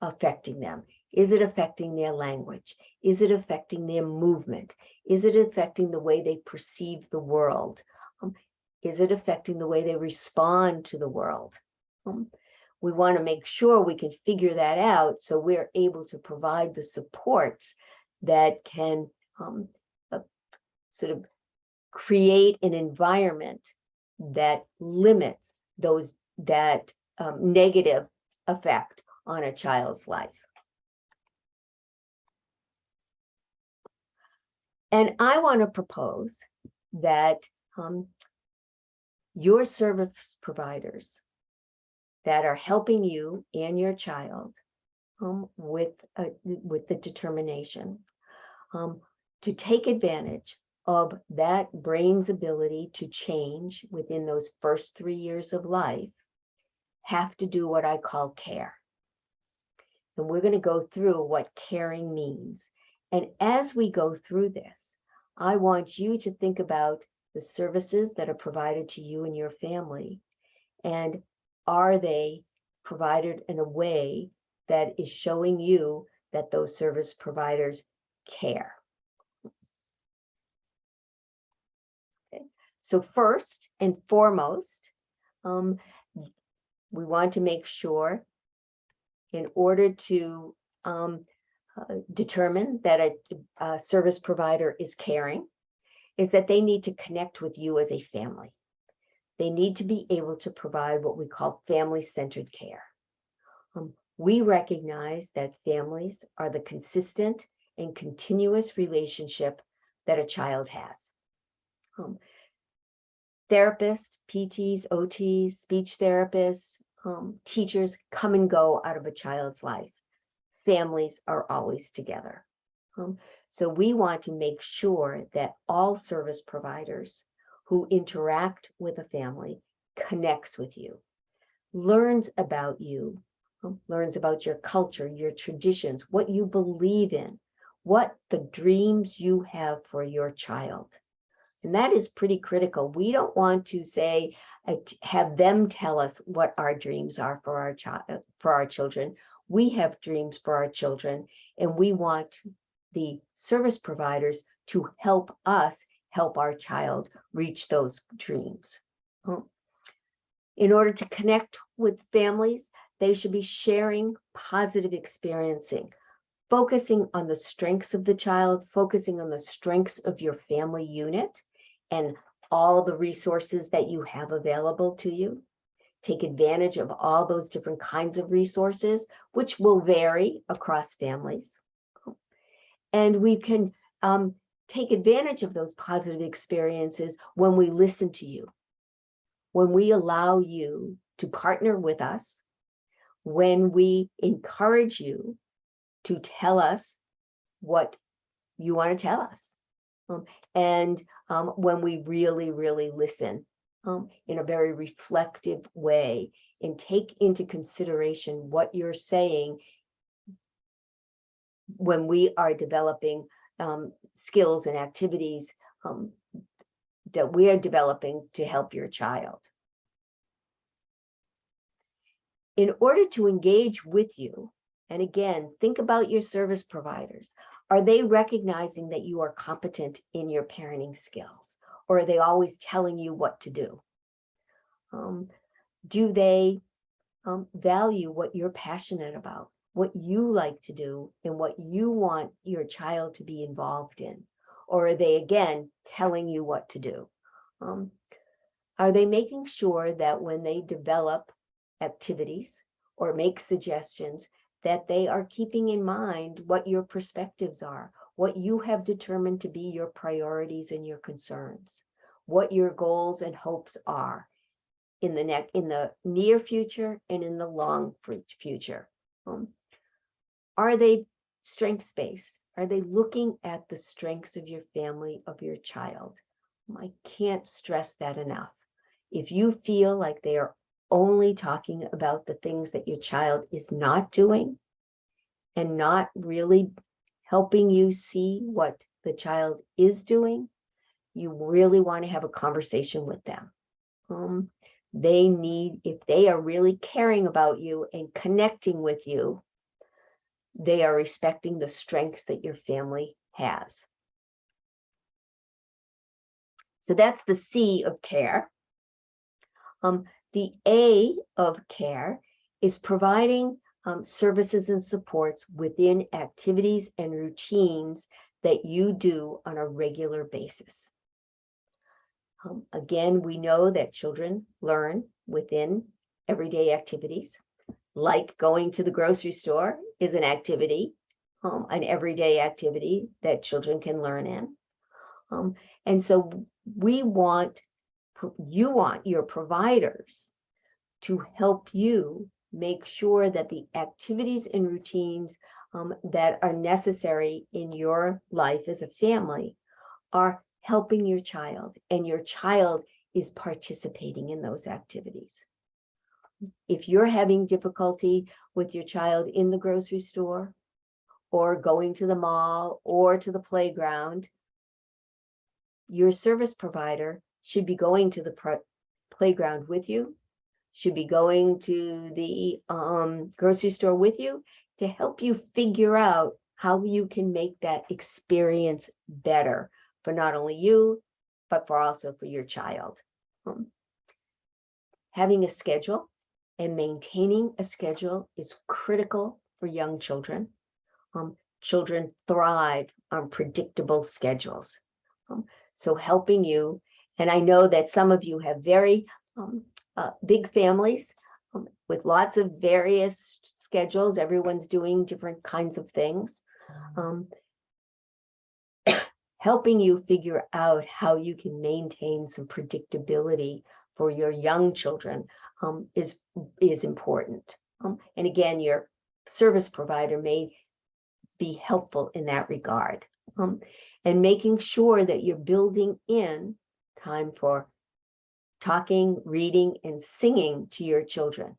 affecting them. Is it affecting their language? Is it affecting their movement? Is it affecting the way they perceive the world? Is it affecting the way they respond to the world? We want to make sure we can figure that out so we're able to provide the supports that can sort of create an environment that limits that negative effect on a child's life. And I want to propose that your service providers that are helping you and your child with the determination to take advantage of that brain's ability to change within those first 3 years of life have to do what I call care. And we're going to go through what caring means. And as we go through this, I want you to think about the services that are provided to you and your family. And are they provided in a way that is showing you that those service providers care? Okay. So first and foremost, we want to make sure, in order to determine that a service provider is caring, is that they need to connect with you as a family. They need to be able to provide what we call family-centered care. We recognize that families are the consistent and continuous relationship that a child has. Therapists, PTs, OTs, speech therapists, teachers come and go out of a child's life. Families are always together. So we want to make sure that all service providers who interact with a family connects with you, learns about you, learns about your culture, your traditions, what you believe in, what the dreams you have for your child. And that is pretty critical. We don't want to say, have them tell us what our dreams are for our children. We have dreams for our children, and we want the service providers to help us help our child reach those dreams. In order to connect with families, they should be sharing positive experiences focusing on the strengths of the child, focusing on the strengths of your family unit and all the resources that you have available to you. Take advantage of all those different kinds of resources, which will vary across families. And we can take advantage of those positive experiences when we listen to you, when we allow you to partner with us, when we encourage you to tell us what you want to tell us. And when we really, really listen in a very reflective way and take into consideration what you're saying when we are developing skills and activities that we are developing to help your child. In order to engage with you, and again, think about your service providers. Are they recognizing that you are competent in your parenting skills? Or are they always telling you what to do? Do they value what you're passionate about, what you like to do, and what you want your child to be involved in? Or are they, again, telling you what to do? Are they making sure that when they develop activities or make suggestions, that they are keeping in mind what your perspectives are, what you have determined to be your priorities and your concerns, what your goals and hopes are in the near future and in the long future? Are they strengths-based? Are they looking at the strengths of your family, of your child? I can't stress that enough. If you feel like they are only talking about the things that your child is not doing and not really helping you see what the child is doing, you really want to have a conversation with them. They need, if they are really caring about you and connecting with you, they are respecting the strengths that your family has. So that's the C of care. The A of care is providing services and supports within activities and routines that you do on a regular basis. Again, we know that children learn within everyday activities, like going to the grocery store is an activity, an everyday activity that children can learn in. And so you want your providers to help you make sure that the activities and routines that are necessary in your life as a family are helping your child, and your child is participating in those activities. If you're having difficulty with your child in the grocery store or going to the mall or to the playground, your service provider should be going to the playground with you, should be going to the grocery store with you to help you figure out how you can make that experience better for not only you, but also for your child. Having a schedule and maintaining a schedule is critical for young children. Children thrive on predictable schedules. So helping you, and I know that some of you have very big families with lots of various schedules. Everyone's doing different kinds of things. Helping you figure out how you can maintain some predictability for your young children is important. And again, your service provider may be helpful in that regard. And making sure that you're building in time for talking, reading, and singing to your children.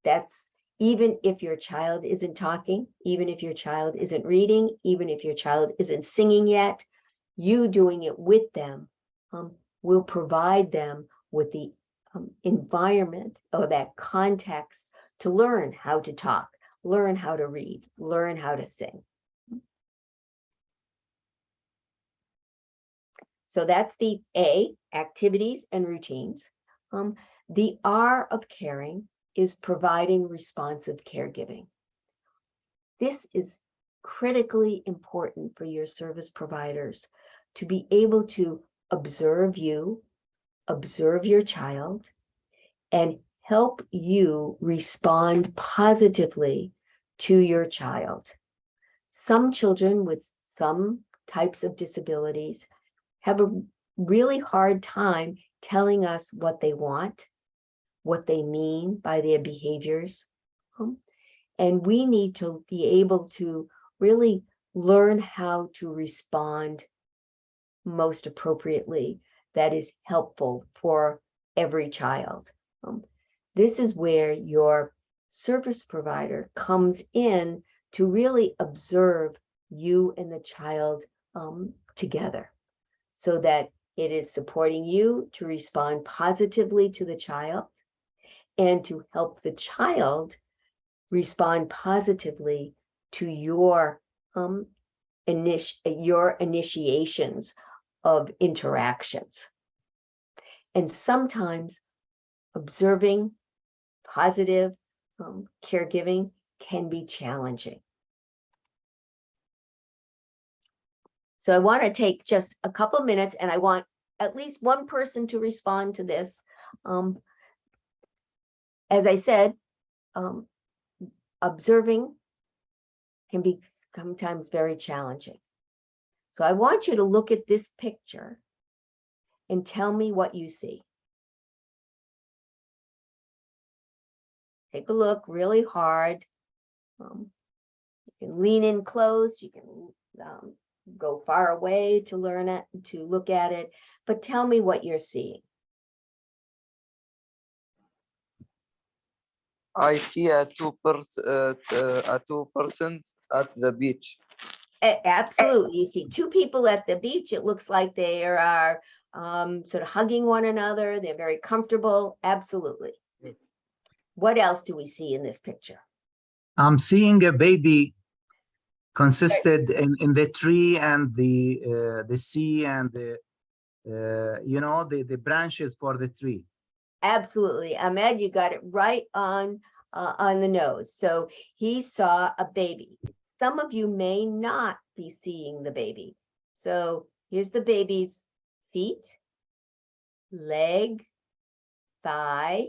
That's even if your child isn't talking, even if your child isn't reading, even if your child isn't singing yet, you doing it with them will provide them with the environment or that context to learn how to talk, learn how to read, learn how to sing. So that's the A, activities and routines. The R of caring is providing responsive caregiving. this is critically important for your service providers to be able to observe you, observe your child, and help you respond positively to your child. Some children with some types of disabilities have a really hard time telling us what they want, what they mean by their behaviors. And we need to be able to really learn how to respond most appropriately that is helpful for every child. This is where your service provider comes in to really observe you and the child together, so that it is supporting you to respond positively to the child and to help the child respond positively to your initiations of interactions. And sometimes observing positive caregiving can be challenging. So I want to take just a couple minutes, and I want at least one person to respond to this. As I said, observing can be sometimes very challenging. So I want you to look at this picture and tell me what you see. Take a look really hard. You can lean in close, you can go far away to learn it, to look at it, but tell me what you're seeing. I see two persons at the beach. Absolutely. You see two people at the beach. It looks like they are sort of hugging one another. They're very comfortable. Absolutely. What else do we see in this picture? I'm seeing a baby consisted in the tree and the sea and the the branches for the tree. Absolutely. Ahmed, you got it right on the nose. So he saw a baby. Some of you may not be seeing the baby. So here's the baby's feet, leg, thigh,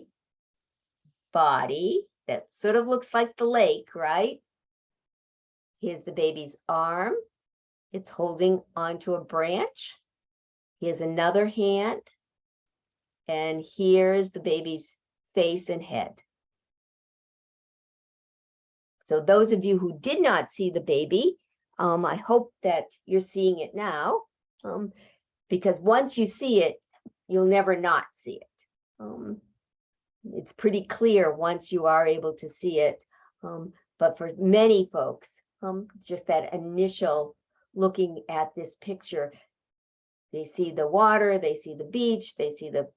body. That sort of looks like the lake, right? Here's the baby's arm. It's holding onto a branch. Here's another hand. And here's the baby's face and head. So those of you who did not see the baby, I hope that you're seeing it now, because once you see it, you'll never not see it. It's pretty clear once you are able to see it, but for many folks, just that initial looking at this picture, they see the water, they see the beach, they see the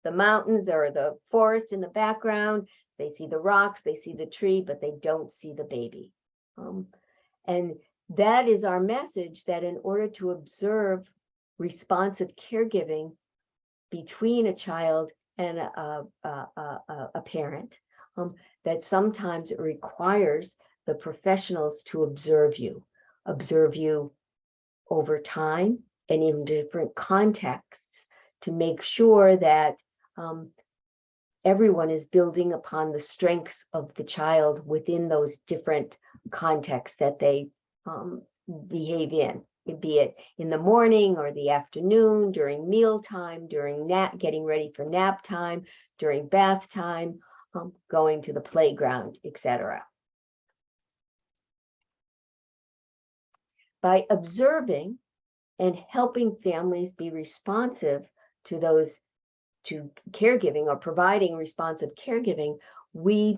mountains or the forest in the background, they see the rocks, they see the tree, but they don't see the baby. And that is our message, that in order to observe responsive caregiving between a child and a parent, that sometimes it requires the professionals to observe you over time and in different contexts, to make sure that everyone is building upon the strengths of the child within those different contexts that they behave in, be it in the morning or the afternoon, during mealtime, during getting ready for nap time, during bath time, going to the playground, etc. By observing and helping families be responsive to caregiving, or providing responsive caregiving, we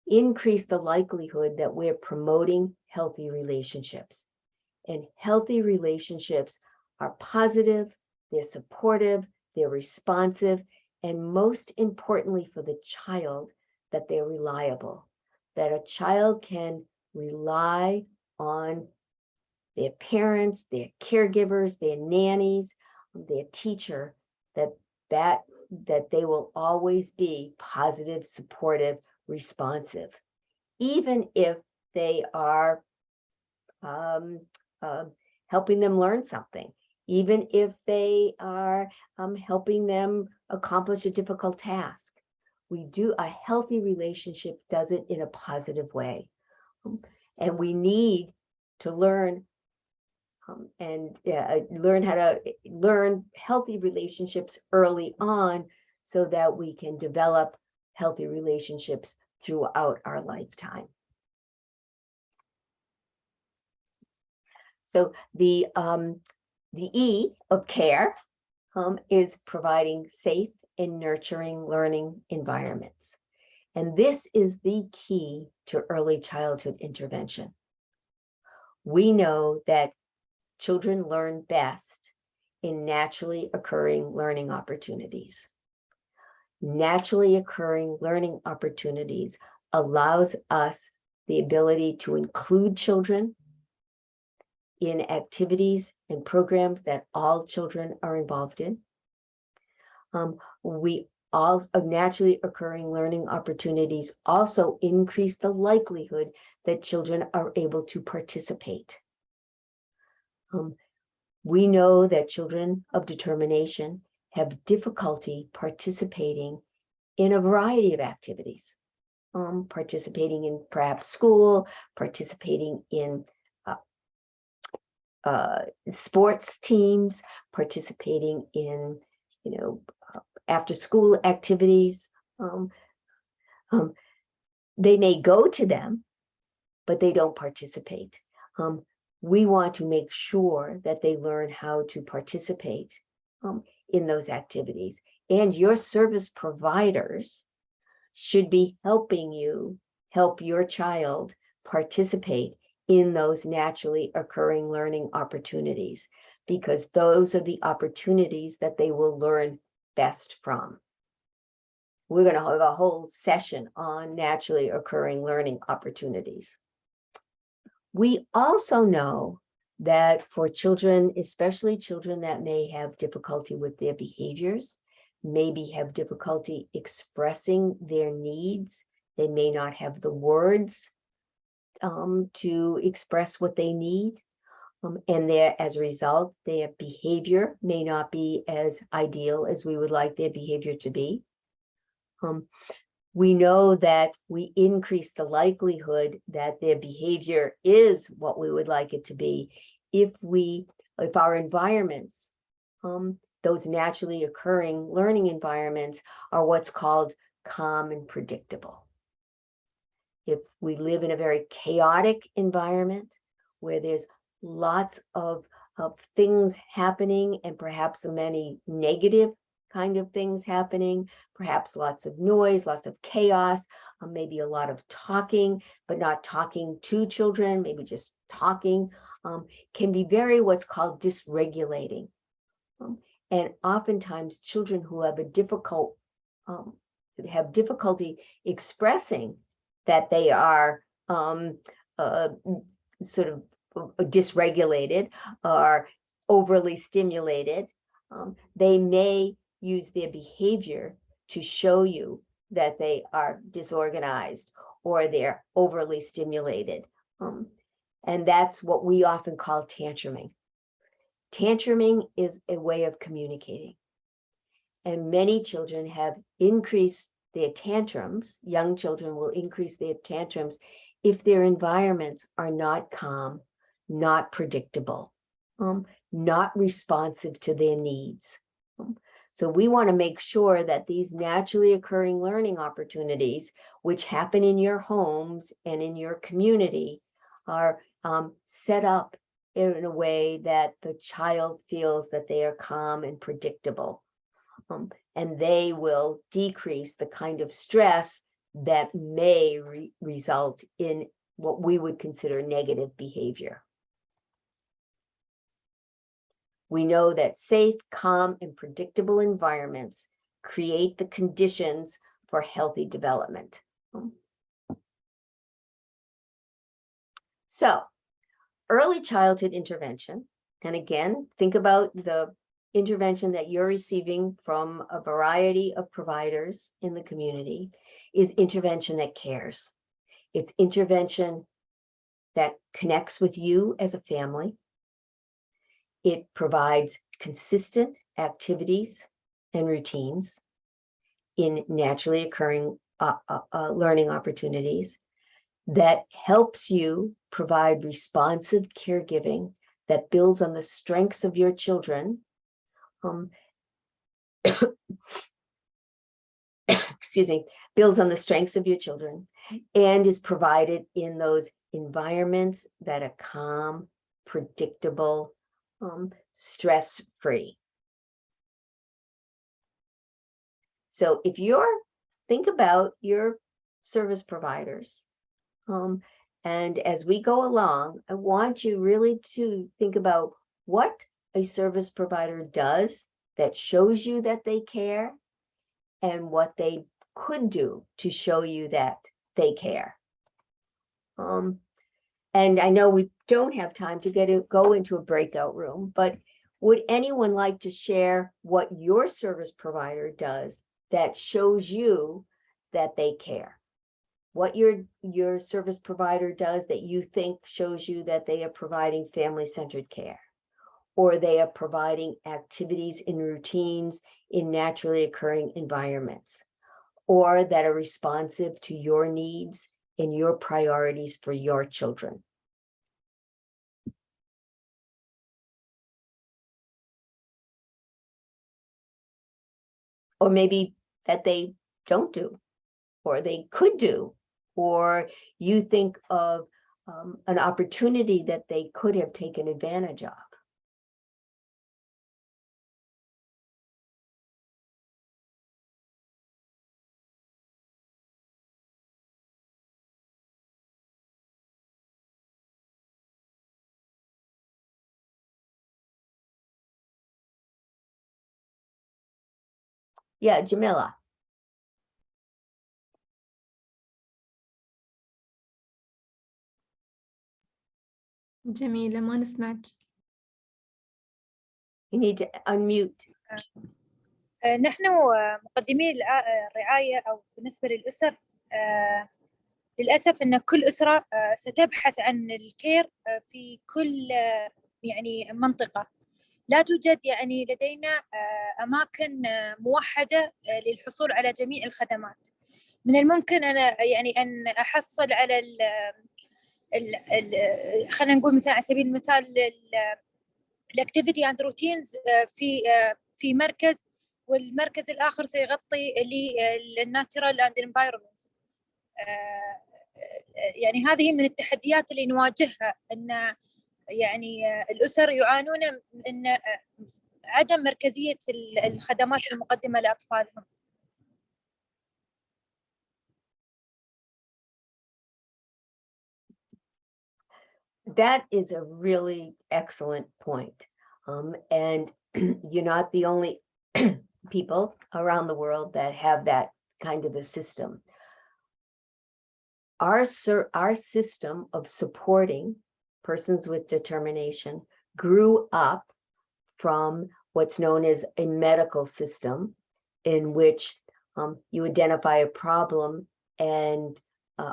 increase the likelihood that we're promoting healthy relationships. And healthy relationships are positive, they're supportive, they're responsive, and most importantly for the child, that they're reliable, that a child can rely on their parents, their caregivers, their nannies, their teacher, that they will always be positive, supportive, responsive, even if they are helping them learn something, even if they are helping them accomplish a difficult task. A healthy relationship does it in a positive way. And we need to learn learn how to learn healthy relationships early on so that we can develop healthy relationships throughout our lifetime. So the E of care is providing safe and nurturing learning environments. And this is the key to early childhood intervention. We know that children learn best in naturally occurring learning opportunities. Naturally occurring learning opportunities allows us the ability to include children in activities and programs that all children are involved in. Naturally occurring learning opportunities also increase the likelihood that children are able to participate. We know that children of determination have difficulty participating in a variety of activities, participating in perhaps school, participating in sports teams, participating in, after school activities. They may go to them, but they don't participate. We want to make sure that they learn how to participate in those activities. And your service providers should be helping you help your child participate in those naturally occurring learning opportunities, because those are the opportunities that they will learn best from. We're going to have a whole session on naturally occurring learning opportunities. We also know that for children, especially children that may have difficulty with their behaviors, maybe have difficulty expressing their needs, they may not have the words to express what they need. And as a result, their behavior may not be as ideal as we would like their behavior to be. We know that we increase the likelihood that their behavior is what we would like it to be if our environments, those naturally occurring learning environments, are what's called calm and predictable. If we live in a very chaotic environment where there's lots of things happening and perhaps many negative kind of things happening, perhaps lots of noise, lots of chaos, maybe a lot of talking, but not talking to children, maybe just talking, can be very what's called dysregulating. And oftentimes children who have have difficulty expressing that they are sort of dysregulated or overly stimulated, they may use their behavior to show you that they are disorganized or they're overly stimulated. And that's what we often call tantruming. Tantruming is a way of communicating. And many children have increased their tantrums. Young children will increase their tantrums if their environments are not calm, not predictable, not responsive to their needs. So we want to make sure that these naturally occurring learning opportunities, which happen in your homes and in your community, are set up in a way that the child feels that they are calm and predictable. And they will decrease the kind of stress that may result in what we would consider negative behavior. We know that safe, calm, and predictable environments create the conditions for healthy development. So, early childhood intervention, and again, think about the intervention that you're receiving from a variety of providers in the community, is intervention that cares. It's intervention that connects with you as a family. It provides consistent activities and routines in naturally occurring learning opportunities that helps you provide responsive caregiving that builds on the strengths of your children. Excuse me, builds on the strengths of your children and is provided in those environments that are calm, predictable, stress-free. So if think about your service providers, and as we go along, I want you really to think about what a service provider does that shows you that they care and what they could do to show you that they care. And I know we don't have time to go into a breakout room, but would anyone like to share what your service provider does that shows you that they care? What your service provider does that you think shows you that they are providing family-centered care, or they are providing activities and routines in naturally occurring environments, or that are responsive to your needs and your priorities for your children. Or maybe that they don't do, or they could do, or you think of an opportunity that they could have taken advantage of. Yeah, Jamila. جميلة ما نسمعك. You need to unmute. نحن مقدمي الرعاية أو بالنسبة للأسر للأسف أن كل أسرة ستبحث عن الكير في كل يعني منطقة. لا توجد يعني لدينا أماكن موحدة للحصول على جميع الخدمات. من الممكن أنا يعني أن أحصل على خلينا نقول مثلا على سبيل المثال الأكتيفيتي أند روتينز في مركز، والمركز الآخر سيغطي للناتشرال أند انفايرمنت. يعني هذه من التحديات اللي نواجهها، أن يعني الأسر يعانون من عدم مركزية الخدمات المقدمة لأطفالهم. That is a really excellent point. And you're not the only people around the world that have that kind of a system. Our system of supporting persons with determination grew up from what's known as a medical system, in which you identify a problem and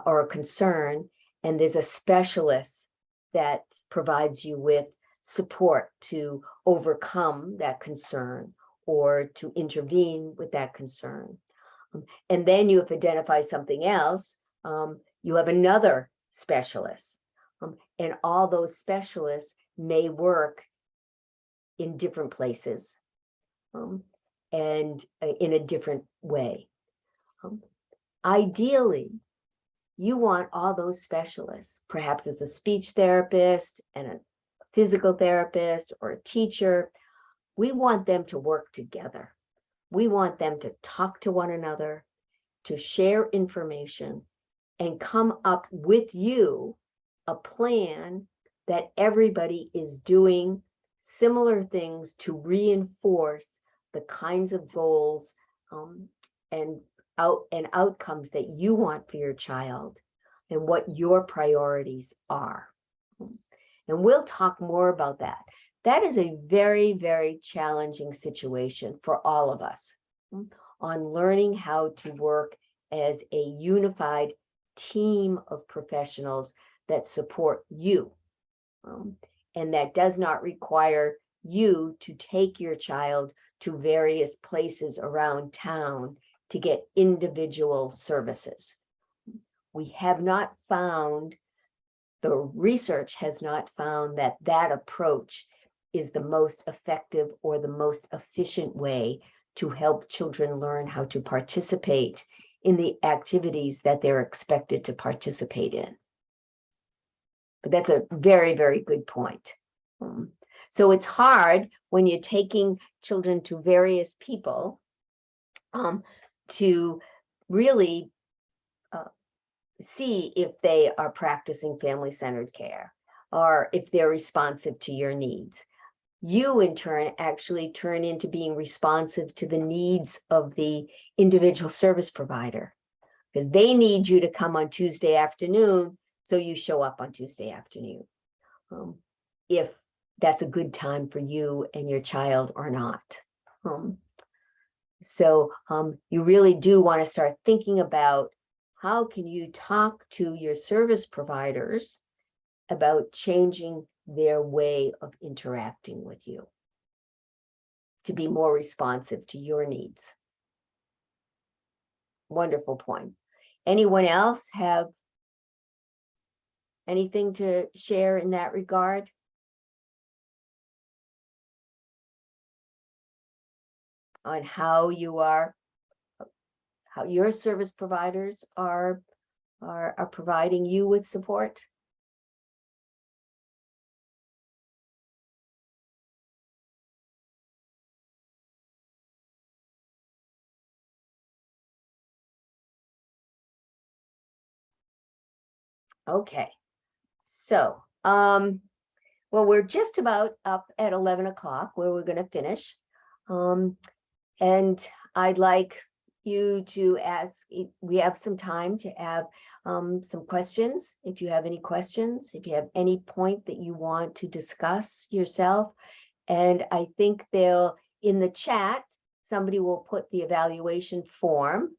or a concern, and there's a specialist that provides you with support to overcome that concern or to intervene with that concern. And then you have identified something else, you have another specialist, and all those specialists may work in different places and in a different way. Ideally, you want all those specialists, perhaps as a speech therapist and a physical therapist or a teacher, we want them to work together. We want them to talk to one another, to share information, and come up with you a plan that everybody is doing similar things to reinforce the kinds of goals and outcomes that you want for your child and what your priorities are. And we'll talk more about that. That is a very, very challenging situation for all of us on learning how to work as a unified team of professionals that support you. And that does not require you to take your child to various places around town to get individual services. We have not found, the research has not found that that approach is the most effective or the most efficient way to help children learn how to participate in the activities that they're expected to participate in. But that's a very, very good point. So it's hard when you're taking children to various people to really see if they are practicing family-centered care or if they're responsive to your needs. You, in turn, actually turn into being responsive to the needs of the individual service provider, because they need you to come on Tuesday afternoon, so you show up on Tuesday afternoon. If that's a good time for you and your child or not. So you really do want to start thinking about how can you talk to your service providers about changing their way of interacting with you to be more responsive to your needs. Wonderful point. Anyone else have anything to share in that regard? On how you are, how your service providers are providing you with support? Okay, so well, we're just about up at 11 o'clock where we're going to finish. And I'd like you to ask, we have some time to have some questions. If you have any questions, if you have any point that you want to discuss yourself. And I think they'll, in the chat, somebody will put the evaluation form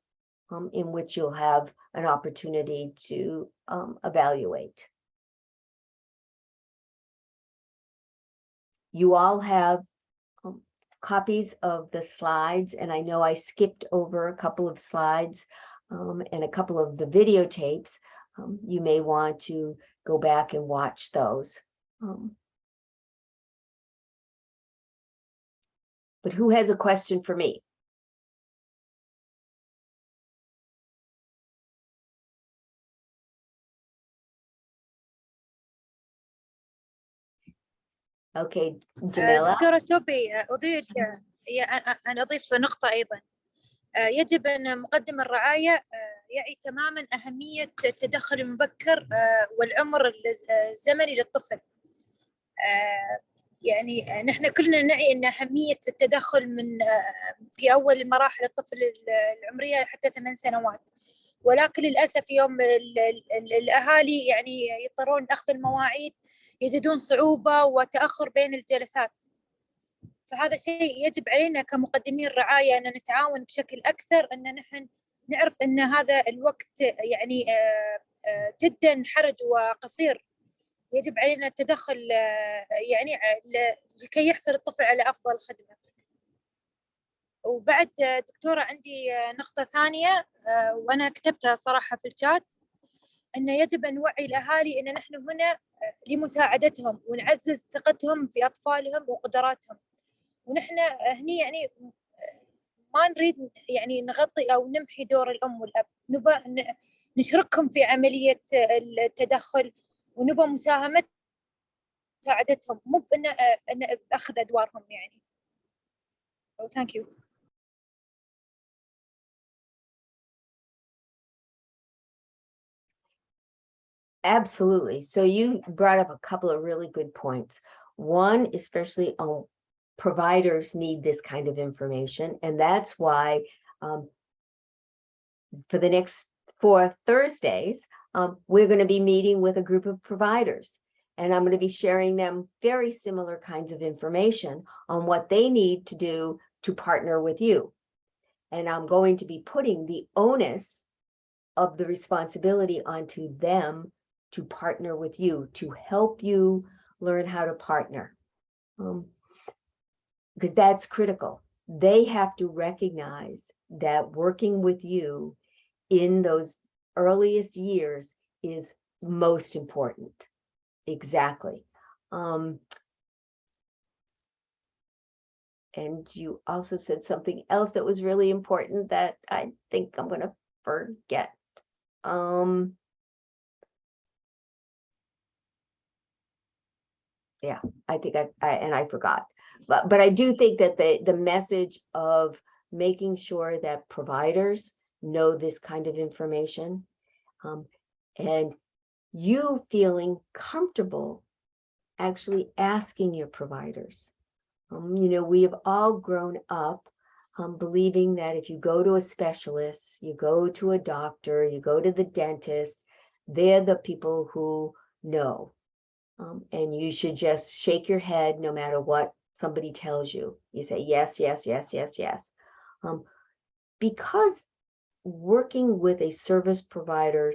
in which you'll have an opportunity to evaluate. You all have copies of the slides, and I know I skipped over a couple of slides and a couple of the videotapes. You may want to go back and watch those. But who has a question for me? Okay, Jamila. دكتورة توبي أريد أن أضيف نقطة أيضا. يجب أن مقدم الرعاية يعي تماما أهمية التدخل المبكر والعمر الزمني للطفل. يعني نحن كلنا نعي أن أهمية التدخل من في أول مراحل الطفل العمرية حتى 8 سنوات، ولكن للأسف يوم الأهالي يعني يضطرون أخذ المواعيد يجدون صعوبة وتأخر بين الجلسات. فهذا شيء يجب علينا كمقدمين رعاية أن نتعاون بشكل أكثر، أن نحن نعرف أن هذا الوقت يعني جدا حرج وقصير. يجب علينا التدخل يعني لكي يحصل الطفل على أفضل خدمة. وبعد دكتورة عندي نقطة ثانية وأنا كتبتها صراحة في الشات، أن يجب أن نوعي الأهالي أن نحن هنا لمساعدتهم ونعزز ثقتهم في أطفالهم وقدراتهم. ونحن هني يعني ما نريد يعني نغطي أو نمحي دور الأم والأب، نبى نشركهم في عملية التدخل ونبى مساعدتهم، مو بأن أخذ أدوارهم يعني. Thank you. Absolutely. So you brought up a couple of really good points. One, especially on providers need this kind of information. And that's why for the next 4 Thursdays, we're going to be meeting with a group of providers. And I'm going to be sharing them very similar kinds of information on what they need to do to partner with you. And I'm going to be putting the onus of the responsibility onto them to partner with you, to help you learn how to partner. Because that's critical. They have to recognize that working with you in those earliest years is most important. Exactly. And you also said something else that was really important that I think I'm going to forget. Yeah, I think I forgot. But I do think that the message of making sure that providers know this kind of information, and you feeling comfortable actually asking your providers. You know, we have all grown up believing that if you go to a specialist, you go to a doctor, you go to the dentist, they're the people who know. And you should just shake your head no matter what somebody tells you. You say, yes, yes, yes, yes, yes. Because working with a service provider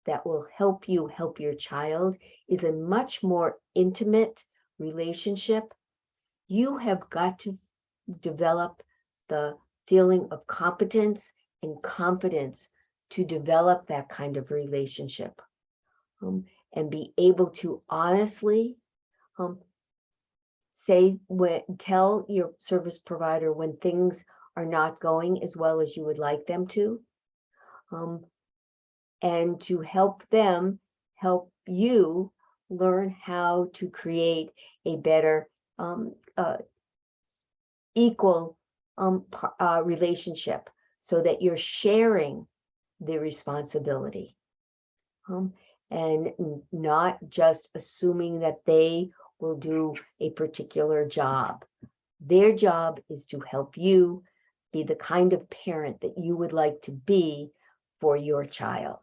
that will help you help your child is a much more intimate relationship. You have got to develop the feeling of competence and confidence to develop that kind of relationship, and be able to honestly tell your service provider when things are not going as well as you would like them to, and to help them help you learn how to create a better equal relationship, so that you're sharing the responsibility, and not just assuming that they will do a particular job. Their job is to help you be the kind of parent that you would like to be for your child.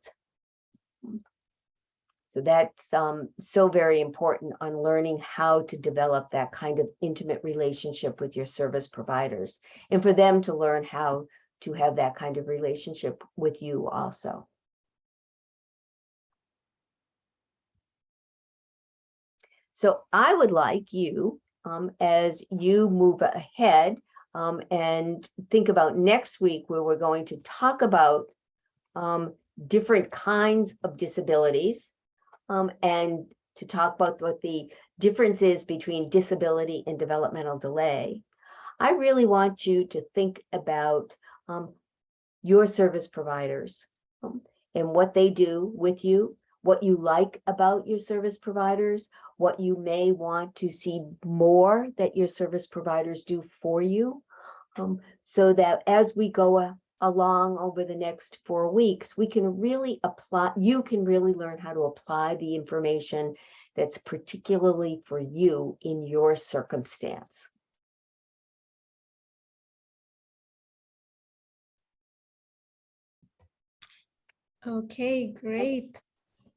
So that's so very important on learning how to develop that kind of intimate relationship with your service providers, and for them to learn how to have that kind of relationship with you also. So I would like you, as you move ahead and think about next week, where we're going to talk about different kinds of disabilities, and to talk about what the difference is between disability and developmental delay. I really want you to think about your service providers and what they do with you, what you like about your service providers, what you may want to see more that your service providers do for you, so that as we go along over the next 4 weeks, we can really apply, you can really learn how to apply the information that's particularly for you in your circumstance. Okay, great.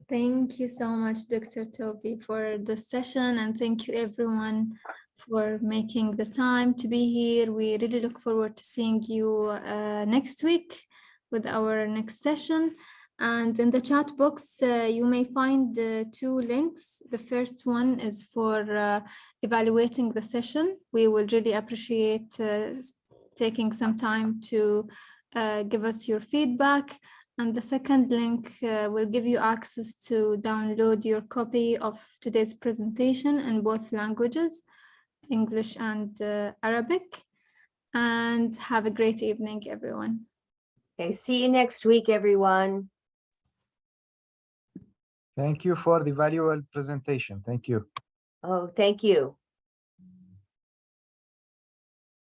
Thank you so much, Dr. Toby, for the session, and thank you everyone for making the time to be here. We really look forward to seeing you next week with our next session. And in the chat box, you may find 2 links. The first one is for evaluating the session. We will really appreciate taking some time to give us your feedback. And the second link will give you access to download your copy of today's presentation in both languages, English and Arabic. And have a great evening, everyone. Okay, see you next week, everyone. Thank you for the valuable presentation. Thank you. Oh, thank you.